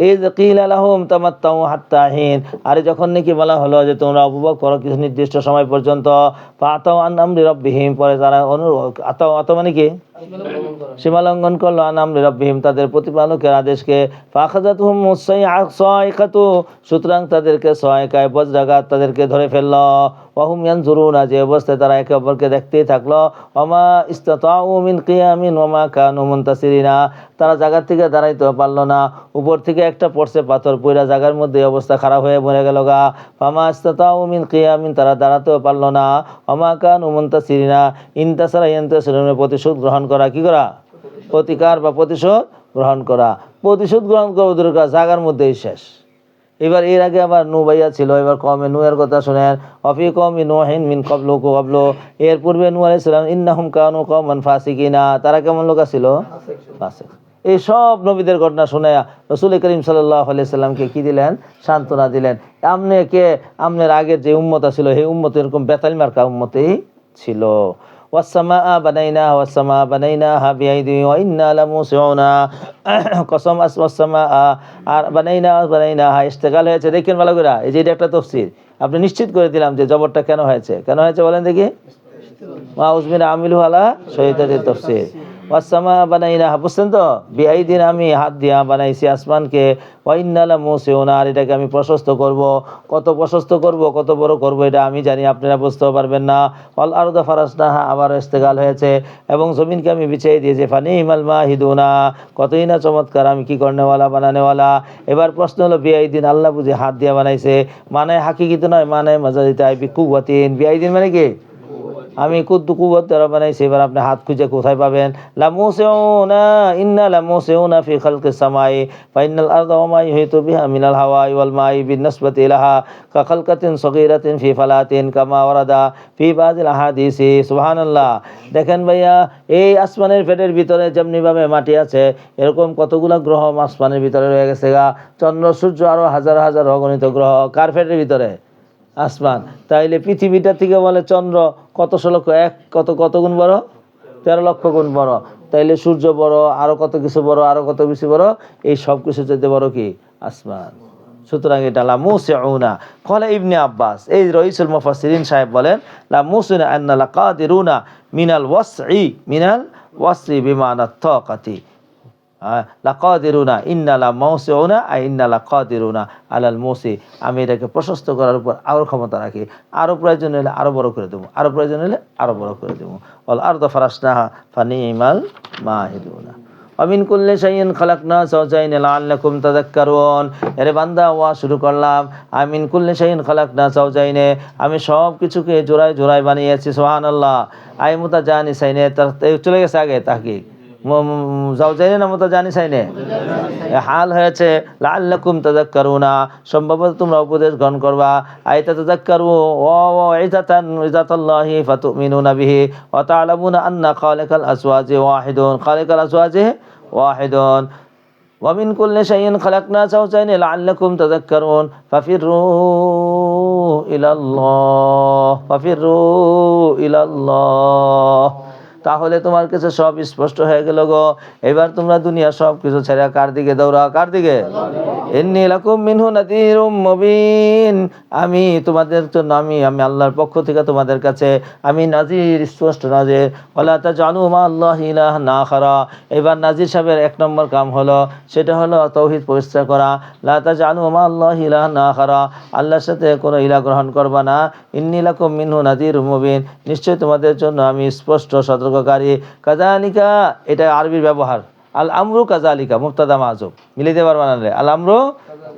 ইয কিলা লাহুম তামাত্তাউ হাত্তা হিন, আরে যখন নাকি বলা হলো যে তোমরা উপভোগ করো কিছু নির্দিষ্ট সময় পর্যন্ত, ফাতাউ আন আমরি রাব্বিহিম, পরে তারা আতাও মানে কি? সীমা লঙ্ঘন করলো, আন আমরি রাব্বিহিম, তাদের প্রতিপালকের আদেশকে। ফাখাযাতুহুম সাইকাতু, সুতরাং তাদেরকে সাইকায়ে বজ্রাঘাত তাদেরকে ধরে ফেললো। ওয়া হুম ইয়ানজুরুনা, যে অবস্থায় তারা একে অপরকে দেখতেই থাকলো। ওমা ইসতাতাউ মিন কিয়ামিন ওয়া মা কানু মুনতাসিরিনা, তারা জায়গা থেকে দাঁড়াইতে পারলো না, উপর থেকে একটা পড়ছে পাথর পইরা জায়গার মধ্যে অবস্থা খারাপ হয়ে মরে গেল গা। ফামা ইস্তাতাউ মিন কিয়ামিন, তারা দাঁড়াতেও পারলো না। ওমা কানু মুনতাসিরিনা, ইনতাসারা ইয়ানতাসিরুন, প্রতিশোধ গ্রহণ করা, কি করা? প্রতিকার বা প্রতিশোধ গ্রহণ করা। প্রতিশোধ গ্রহণ করবো দরকার, জায়গার মধ্যেই শেষ। এবার এর আগে আবার নূহ ভাইয়া ছিল, এবার কমে নূহের কথা শুনেন। অফি কওমি নূহিন মিন ক্বাবলু ক্বাবলু, এর পূর্বে নূহ আলাইহিস সালাম ইন্নাহুম কানু কওমান ফাসিকিনা, তারা কেমন লোক ছিল? ফাসিক। এই সব নবীদের ঘটনা শুনে রাসূল করিম সাল্লাল্লাহু আলাইহি সাল্লামকে কি দিলেন? সান্ত্বনা দিলেন। আমনের আগের যে উম্মত ছিল সেই উম্মত এরকম বেতাল মার্কা উম্মতেই ছিল। ওয়াসসামাআ বানাইনাহা বিআইদিন ওয়া ইন্না লামুসিউনা, কসম ওয়াসসামাআ, আর বানাইনাহা ইস্তেগাল হয়েছে, দেখেন ভালো করে, এই যে এটা একটা তাফসীর আপনি নিশ্চিত করে দিলাম যে জবরটা কেন হয়েছে বলেন দেখি। মা উজমির আমিলু আলা শহীদাদের তাফসীর। ওয়াসসামা বানাইনাহা, বুঝছেন তো? বিআইদিন, আমি হাত দিয়া বানাইছি আসমানকে। ওয়া ইন্না লামুসিউনা, আর এটাকে আমি প্রশস্ত করব। কত প্রশস্ত করব, কত বড় করব এটা আমি জানি, আপনারা বুঝতেও পারবেন না। ওয়াল আরদা ফারাশনাহা, আবার ইস্তেগাল হয়েছে, এবং জমিনকে আমি বিছিয়ে দিয়েছি। ফানিমাল মাহিদুনা, কতই না চমৎকার আমি কি করনেওয়ালা, বানানেওয়ালা। এবার প্রশ্ন হলো বিআইদিন, আল্লাহ বুঝি হাত দিয়া বানাইছে, মানে হাকিকিত নয়, মানে মাজাজিতাই বিকুওয়াতিন। বিআইদিন মানে কি? আমি কুওয়াত দ্বারা বানাইছি। এবার আপনি হাত খুঁজে কোথায় পাবেন? লামুসিউনা, ইন্না লামুসিউনা ফি খালকিস সামাই ফাইনাল আরদা ওয়া মা ইউহিতু বিহা মিনাল হাওয়াই ওয়াল মাই বিন-নিসবাতি ইলাহা কা খালকাতিন সগীরাতিন ফি ফালাতিন কামা ওয়ারাদা ফি বাযিল আহাদিসি। সুবহানাল্লাহ। দেখেন ভাইয়া, এই আসমানের পেটের ভিতরে যেমনিভাবে মাটি আছে, এরকম কতগুলা গ্রহ আসমানের ভিতরে রয়ে গেছে গা। চন্দ্র সূর্য আরো হাজার হাজার অগণিত গ্রহ কার পেটের ভিতরে? আসমান। তাইলে পৃথিবীটা থেকে বলে চন্দ্র কত লক্ষ, কত গুণ বড়? 13 লক্ষ গুণ বড়। তাইলে সূর্য বড়, আরো কত কিছু বড়, আরো কত কিছু বড়, এই সব কিছু চাইতে বড় কি? আসমান। সুতরাং এটা লামুসিউনা। ক্বালা ইবনে আব্বাস, এই রাইসুল মুফাসসিরিন সাহেব বলেন, লামুসিউনা আন্না লাকাদিরুনা মিনাল ওয়াস'i বিমানা তাকাতি। লাকাদিরুনা ইন্না লামুসিউনা আই ইন্না লাকাদিরুনা আলাল মুসি, আমি এটাকে প্রশস্ত করার উপর আরো ক্ষমতা রাখি, আরো প্রয়োজন হলে আরো বড় করে দেবো, আরো প্রয়োজন হলে আরো বড় করে দেবো। ওয়াল আরদা ফারাশনাহা ফানিমাল মাহিদুনা ওয়ামিন কুল্লি শাইইন খালাকনা যাওজাইন লাআল্লাকুম তাযাক্কারুন। এরে বান্দা, ওয়া শুরু করলাম, আমিন কুল্লি শাইইন খালাকনা যাওজাইনে, আমি সব কিছুকে জোড়ায় জোড়ায় বানিয়েছি। সুবহানাল্লাহ। আই মুতাজানিসাইনে, তার চলে গেছে আগে তাহকিক, যাওজাইনে না মুতাজানিসাইনে হাল হয়েছে। লাআল্লাকুম তাযাক্কারুনা, সম্ভবত তোমরা উপদেশ গ্রহণ করবা। আইতা তাযাক্কারু ওয়া ইযাতাল্লাহি ফাতুমিনুনা বিহি ওয়া তা'লামুনা আন্না খালিকাল আসওয়াজি ওয়াহিদুন ওয়া মিন কুল্লি শাইইন খালাকনা যাওজাইন লাআল্লাকুম তাযাক্কারুন ফাফিরু ইলাল্লাহ। তাহলে তোমার কাছে সব স্পষ্ট হয়ে গেল গো। এবার তোমরা দুনিয়া সব কিছু ছেড়ে কার দিকে দৌড়াও? কার দিকে? ইন্নী লাকুম মিনহু নাযীরুম মুবিন, আমি তোমাদের জন্য, আমি আল্লাহর পক্ষ থেকে তোমাদের কাছে আমি নাযীর, স্পষ্ট নাযীর। ওয়ালা তাজআলু মা আল্লাহি ইলাহান আখারা। এবার নাযীর সাহেবের 1 নম্বর কাম হলো, সেটা হলো তাওহীদ প্রতিষ্ঠা করা। লা তাজআলু মা আল্লাহি ইলাহান আখারা, আল্লাহর সাথে কোনো ইলাহ গ্রহণ করবা না। ইন্নী লাকুম মিনহু নাযীরুম মুবিন, নিশ্চয় তোমাদের জন্য আমি স্পষ্ট সতর্ককারী। কাযালিকা, এটা আরবির ব্যবহার। আল আমরু কাযালিকা, মুবতাদা মাযুব, মিলাইতে পারবা না রে? আল আমরু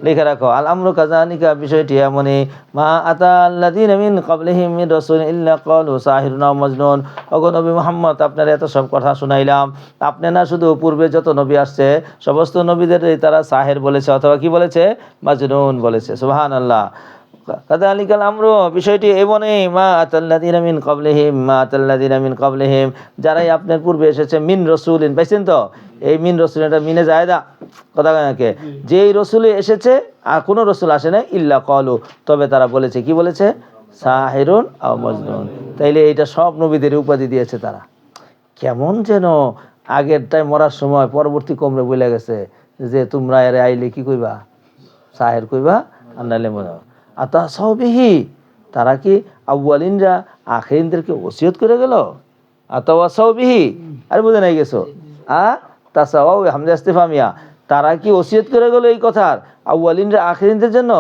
লিখে রাখো। আল আমরু কাযালিকা, বিষয়টি এমনই। মা আতাল্লাযীনা মিন ক্বাবলিহিম মির রাসূলিন ইল্লা ক্বালু সাহিরুন আও মাজনুন। ওগো নবী মুহাম্মদ, আপনারা এত সব কথা শুনাইলাম, আপনি না শুধু পূর্বে যত নবী আসছে সমস্ত নবীদের তারা সাহির বলেছে, অথবা কি বলেছে? মাজনুন বলেছে। সুবহানাল্লাহ। কাযালিকাল আমরু, বিষয়টি এমনই। মা আতাল্লাযীনা মিন ক্বাবলিহিম, যারাই আপনার পূর্বে এসেছে, মিন রাসূলিন, পাইছেন তো? এই মিন রাসূল, এটা মিনে জায়েদা কথা কাকে, যেই রাসূলে এসেছে আর কোন রাসূল আসে না, ইল্লা ক্বালু, তবে তারা বলেছে, কি বলেছে? সাহিরুন আও মাজনুন। তাইলে এটা সব নবীদের উপাধি দিয়েছে তারা। কেমন যেন আগেরটাই মরার সময় পরবর্তী কমরে বলে গেছে যে তোমরা এর আইলে কি কইবা? সাহির কইবা, আর নাইলে মনে আতা সাহবিহি, তারা কি আউয়ালিনরা আখিরিনদেরকে ওসিয়ত করে গেল? আতাওয়া সাহবিহি, আর বুঝে নাই গেছো? তাসাওয়াও হামজা ইস্তিফামিয়া, তারা কি ওসিয়ত করে গেল এই কথার আউয়ালিনরা আখিরিনদের জন্য?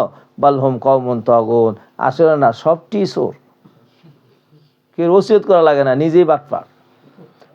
বালহুম কওমুন তাগুন, আসলে না, সবটি সোর। কি ওসিয়ত করা লাগে না, নিজেই বাটপার।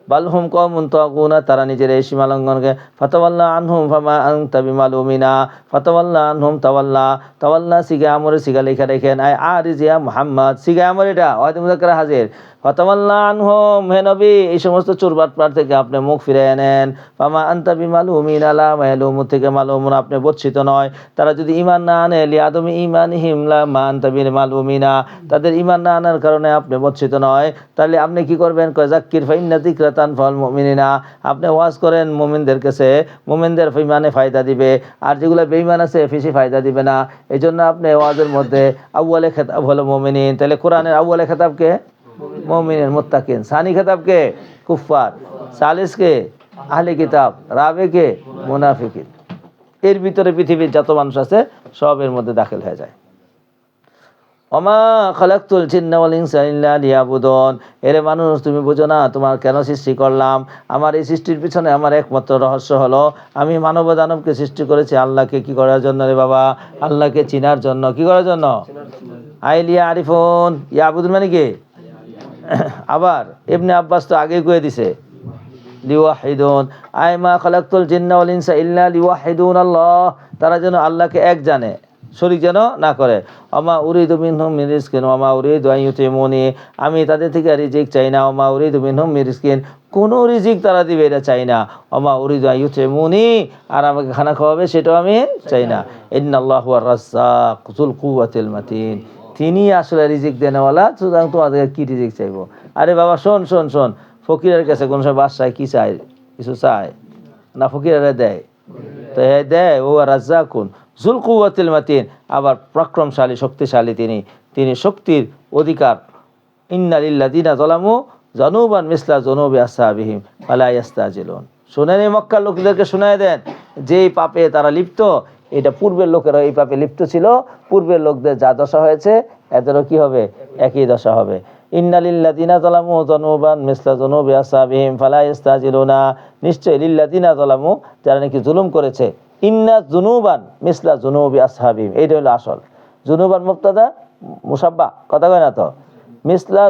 বালহুম কওমুন তাগুনা, তারা নিজেরা এই সীমা লঙ্ঘনকে। ফাতাওয়াল্লা আনহুম ফামা আনতা বিমালুমিনা, ফাতাওয়াল্লা আনহুম তাওয়াল্লা, তাওয়াল্লা সিগা আমরে সিগা লেখা রেখেন, আই আরিজিয়া মুহাম্মদ, সিগা আমর এটা হয়তো মুজাক্কার হাজির। ফাতাওয়াল্লা আনহুম, হে নবী এই সমস্ত চোরবাটপার থেকে আপনি মুখ ফিরিয়ে নেন। ফামা আনতা বিমালুমিনা, লা মালুম থেকে মালুমুন, আপনি বঞ্চিত নয়। তারা যদি ঈমান না আনে, লিআদমি ঈমানিহিম লা মা আনতা বিমালুমিনা, তাদের ঈমান না আনার কারণে আপনি বঞ্চিত নয়। তাহলে আপনি কি করবেন? কয় যাক্কির ফাইন্না যিকরা তানফাউল মুমিনিনা, আপনি ওয়াজ করেন মুমিনদের কাছে, মুমিনদের ঈমানে ফায়দা দিবে, আর যেগুলো বেঈমান আছে বেশি ফায়দা দিবে না। এই জন্য আপনি ওয়াজের মধ্যে আউয়ালে খেতাব হলো মুমিনিন। তাহলে কোরআনের আউয়ালে খেতাবকে মুমিনিন মুত্তাকিন, সানি খেতাবকে কুফফার, সালিসকে আহলে কিতাব, রাবেকে মুনাফিকিন। এর ভিতরে পৃথিবীর যত মানুষ আছে সব এর মধ্যে দাখিল হয়ে যায়। ওমা খালাকতুল জিন্না ওয়াল ইনসা ইল্লা লিয়াবুদুন, এরে মানুষ তুমি বুঝো না তোমার কেন সৃষ্টি করলাম? আমার এই সৃষ্টির পিছনে আমার একমাত্র রহস্য হলো আমি মানব দানবকে সৃষ্টি করেছি আল্লাহকে কি করার জন্য রে বাবা? আল্লাহকে চিনার জন্য। কি করার জন্য? আইলিয়া আরিফুন, ইয়াবুদুন মানে কি? আবার ইবনে আব্বাস তো আগেই কয়ে দিছে লিওয়াহিদুন, আই মা খালাকতুল জিন্না ওয়াল ইনসা ইল্লা লিওয়াহিদুন আল্লাহ, তারা যেন আল্লাহকে এক জানে, শরীক যেন না করে। ওমা উরিদু মিনহুম মিন রিজকিন ওমা উরিদু আন ইউতিমুনি, আমি তাদের থেকে রিজিক চাই না। ওমা উরিদু মিনহুম মিন রিজকিন, কোনো রিজিক তারা দিবে এটা চাই না। ওমা উরিদু আন ইউতিমুনি, আর আমাকে খানা খাওয়াবে সেটাও আমি চাই না। ইন্নাল্লাহু আর রাজ্জাক যুল কুওয়াতিল মাতিন, তিনি আসলে রিজিক দেনেওয়ালা, সুতরাং তোমাদের কি রিজিক চাইবো? আরে বাবা শোন শোন শোন, ফকিরের কাছে কোন সময় বাদশাহ কি চায়? কিছু চায় না, ফকিরেরা দেয়। তো দেয় ও রাজ্জাকুন যুল কুওয়াতিল মাতিন, আবার পরাক্রমশালী শক্তিশালী তিনি, তিনি শক্তির অধিকার। ইন্না লিল্লাযিনা যালামু যানুবান মিসলা যুনুবি আসহাবিহিম ফালা ইস্তাজিলুন, শুনেন এই মক্কার লোকদেরকে শোনায় দেন যেই পাপে তারা লিপ্ত, এটা পূর্বের লোকেরা এই পাপে লিপ্ত ছিল, পূর্বের লোকদের যা দশা হয়েছে এদেরও কি হবে? একই দশা হবে। ইন্না লিল্লাযিনা যালামু যানুবান মিসলা যুনুবি আসহাবিহিম ফালা ইস্তাজিলুনা, নিশ্চয় লিল্লাযিনা যালামু, যারা নাকি জুলুম করেছে, ইন্না যুনুবান মিসলা যুনুবি আসহাবিহিম, এইটা হলো আসল। যুনুবান মুবতাদা, মুসাব্বা, কথা কয় না তো? মিসলা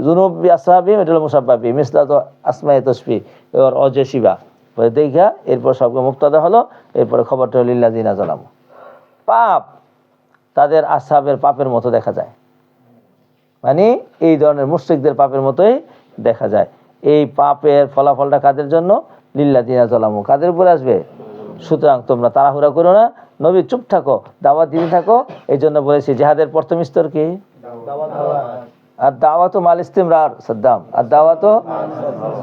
যুনুবি আসহাবিহিম, এটা হলো মুসাব্বা বি, মিসলা তো আসমায়ে তাসবিহ আর অজেশিবা বলে দেখা, এরপর সবকে মুবতাদা হলো, এরপরে খবরটা হলো লিল্লাযিনা যালামু। পাপ তাদের আসহাবের পাপের মতো দেখা যায়, মানে এই ধরনের মুশরিকদের পাপের মতোই দেখা যায়। এই পাপের ফলাফলটা কাদের জন্য? লিল্লাযিনা যালামু, কাদের উপরে আসবে? সুতরাং তোমরা তাড়াহুড়া করো না, নবী চুপ থাকো, দাওয়াত দিতে থাকো। এই জন্য বলেছি জিহাদের প্রথম স্তর কি? আর দাওয়াতু মাল ইস্তিমরার, সাদ্দাম আর দাওয়াতু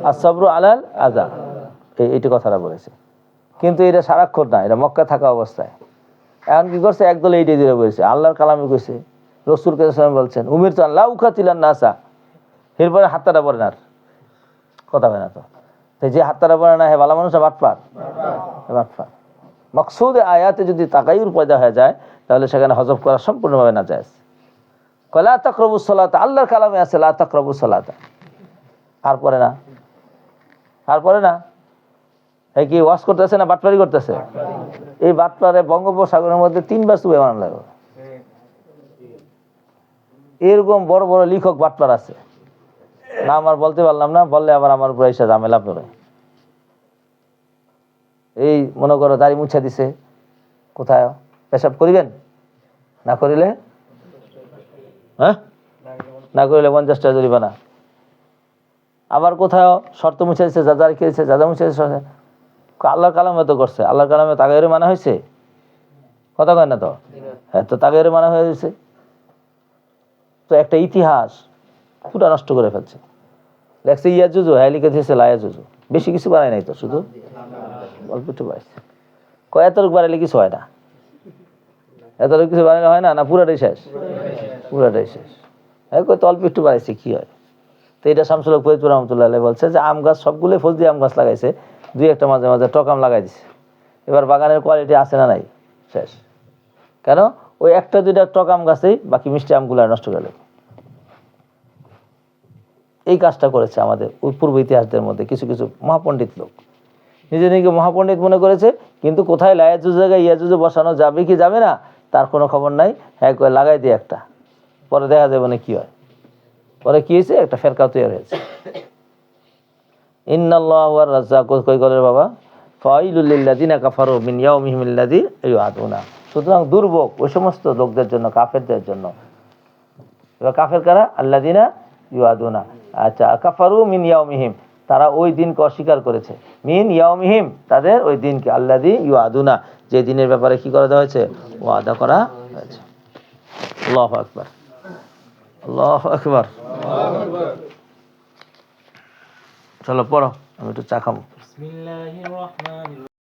আস-সাবরু আলাল আযা, এইটা কথাটা বলেছে। কিন্তু এটা সারাক্ষণ না, এটা মক্কা থাকা অবস্থায়। এখন কি করছে? একদল এইটাই দিয়ে বলেছে, আল্লাহর কালামে কইছে, রাসূল সাল্লাল্লাহু বলছেন উমিরতু আন লা উকাতিলান নাসা, এরপরে হাতটা পড়ে না, কথা হয় না তো। যে হাতটা পড়ে না হে ভালো মানুষ, বাটপার, বাটপার। মকসুদে আয়াতে যদি তাকায়ুর পয়দা হয়ে যায় তাহলে সেখানে হজব করা সম্পূর্ণভাবে নাজায়েজ। লা তাকরাবুস সালাত, আল্লাহর কালামে আছে লা তাকরাবুস সালাত, আর পরে না, আর পরে না। এই কি ওয়াজ করতেছে না বাটপারি করতেছে? এই বাটপারে বঙ্গোপসাগরের মধ্যে 3 বার সুবহান বানানো লাগবে। এরকম বড় বড় লেখক বাটপার আছে, না আমার বলতে পারলাম না, বললে আবার আমার উপরে এসে ঝামেলা পড়ে। এই মনে করো দাড়ি মুছা দিছে, কোথায় পেশাব করিবেন, না করিলে হ্যাঁ, না করিলে 50 টাকা জরিমানা। আবার কোথায় শর্ত মুছা দিচ্ছে, যা যা রেখেছে, যা যা মুছা দিচ্ছে, আল্লাহর কালামে তো করছে, আল্লাহর কালামে তাগাইরে মানা হয়েছে, কথা কয় না তো? হ্যাঁ, তো তাগাইরে মানা হয়ে গেছে, তো একটা ইতিহাস পুরা নষ্ট করে ফেলছে। লেখছে ইয়াজুজু, হ্যাঁ লিখে দিয়েছে লায়াজুজু, বেশি কিছু বানায় নাই তো, শুধু অল্প একটু বাড়ছে। কয় এতটুক বাড়াইলে কিছু হয় না, এতটুকু কিছু বানাইলে হয় না, না পুরাটাই শেষ? পুরাটাই শেষ। হ্যাঁ, কয় তো অল্প একটু বাড়াইছে, কি হয়? তো এটা শামসুল হক ফরিদপুর রহমতুল্লাহ আলাইহি বলছে যে আম গাছ সবগুলোই ফজলি আম গাছ লাগাইছে, 2-1টা মাঝে মাঝে টক আম লাগাই দিছে, এবার বাগানের কোয়ালিটি আছে না নাই, শেষ। কেন? ওই 1-2টা টক আম গাছেই বাকি মিষ্টি আমগুলো নষ্ট করে। এই কাজটা করেছে আমাদের ওই পূর্ব ইতিহাসদের মধ্যে কিছু কিছু মহাপণ্ডিত লোক, নিজে নিজে মহাপণ্ডিত মনে করেছে, কিন্তু কোথায় লায়াজুজ জায়গায় ইয়াজুজে বসানো যাবে কি যাবে না তার কোনো খবর নাই। হ্যাঁ, করে লাগাই দিয়ে একটা, পরে দেখা যাবে না কি হয়। পরে কি হয়েছে, একটা ফেরকা তৈরি হয়েছে। ইন্নাল্লাহু ওয়ার রাজ্জাক কই গলের বাবা, ফাইলুল লিল্লাযিনা কাফারু মিন ইয়াউমিহিমিল্লাযী ইউআদুনা। সুতরাং দুর্ভোগ ওই সমস্ত লোকদের জন্য, কাফেরদের জন্য। এবার কাফের কারা? আল্লাযিনা ইউআদুনা। আচ্ছা, কাফারু মিন ইয়াউমিহিম, তারা ওই দিনকে অস্বীকার করেছে। মিন ইয়াউমিহিম, তাদের ওই দিনকে, আল্লাযী ইউআদুনা, যে দিনের ব্যাপারে কি করে দেওয়া হয়েছে? ওয়াদা করা হয়েছে। আল্লাহু আকবার, আল্লাহু আকবার। চলো পড়ো, আমি একটু চা খাবো। বিসমিল্লাহির রহমানির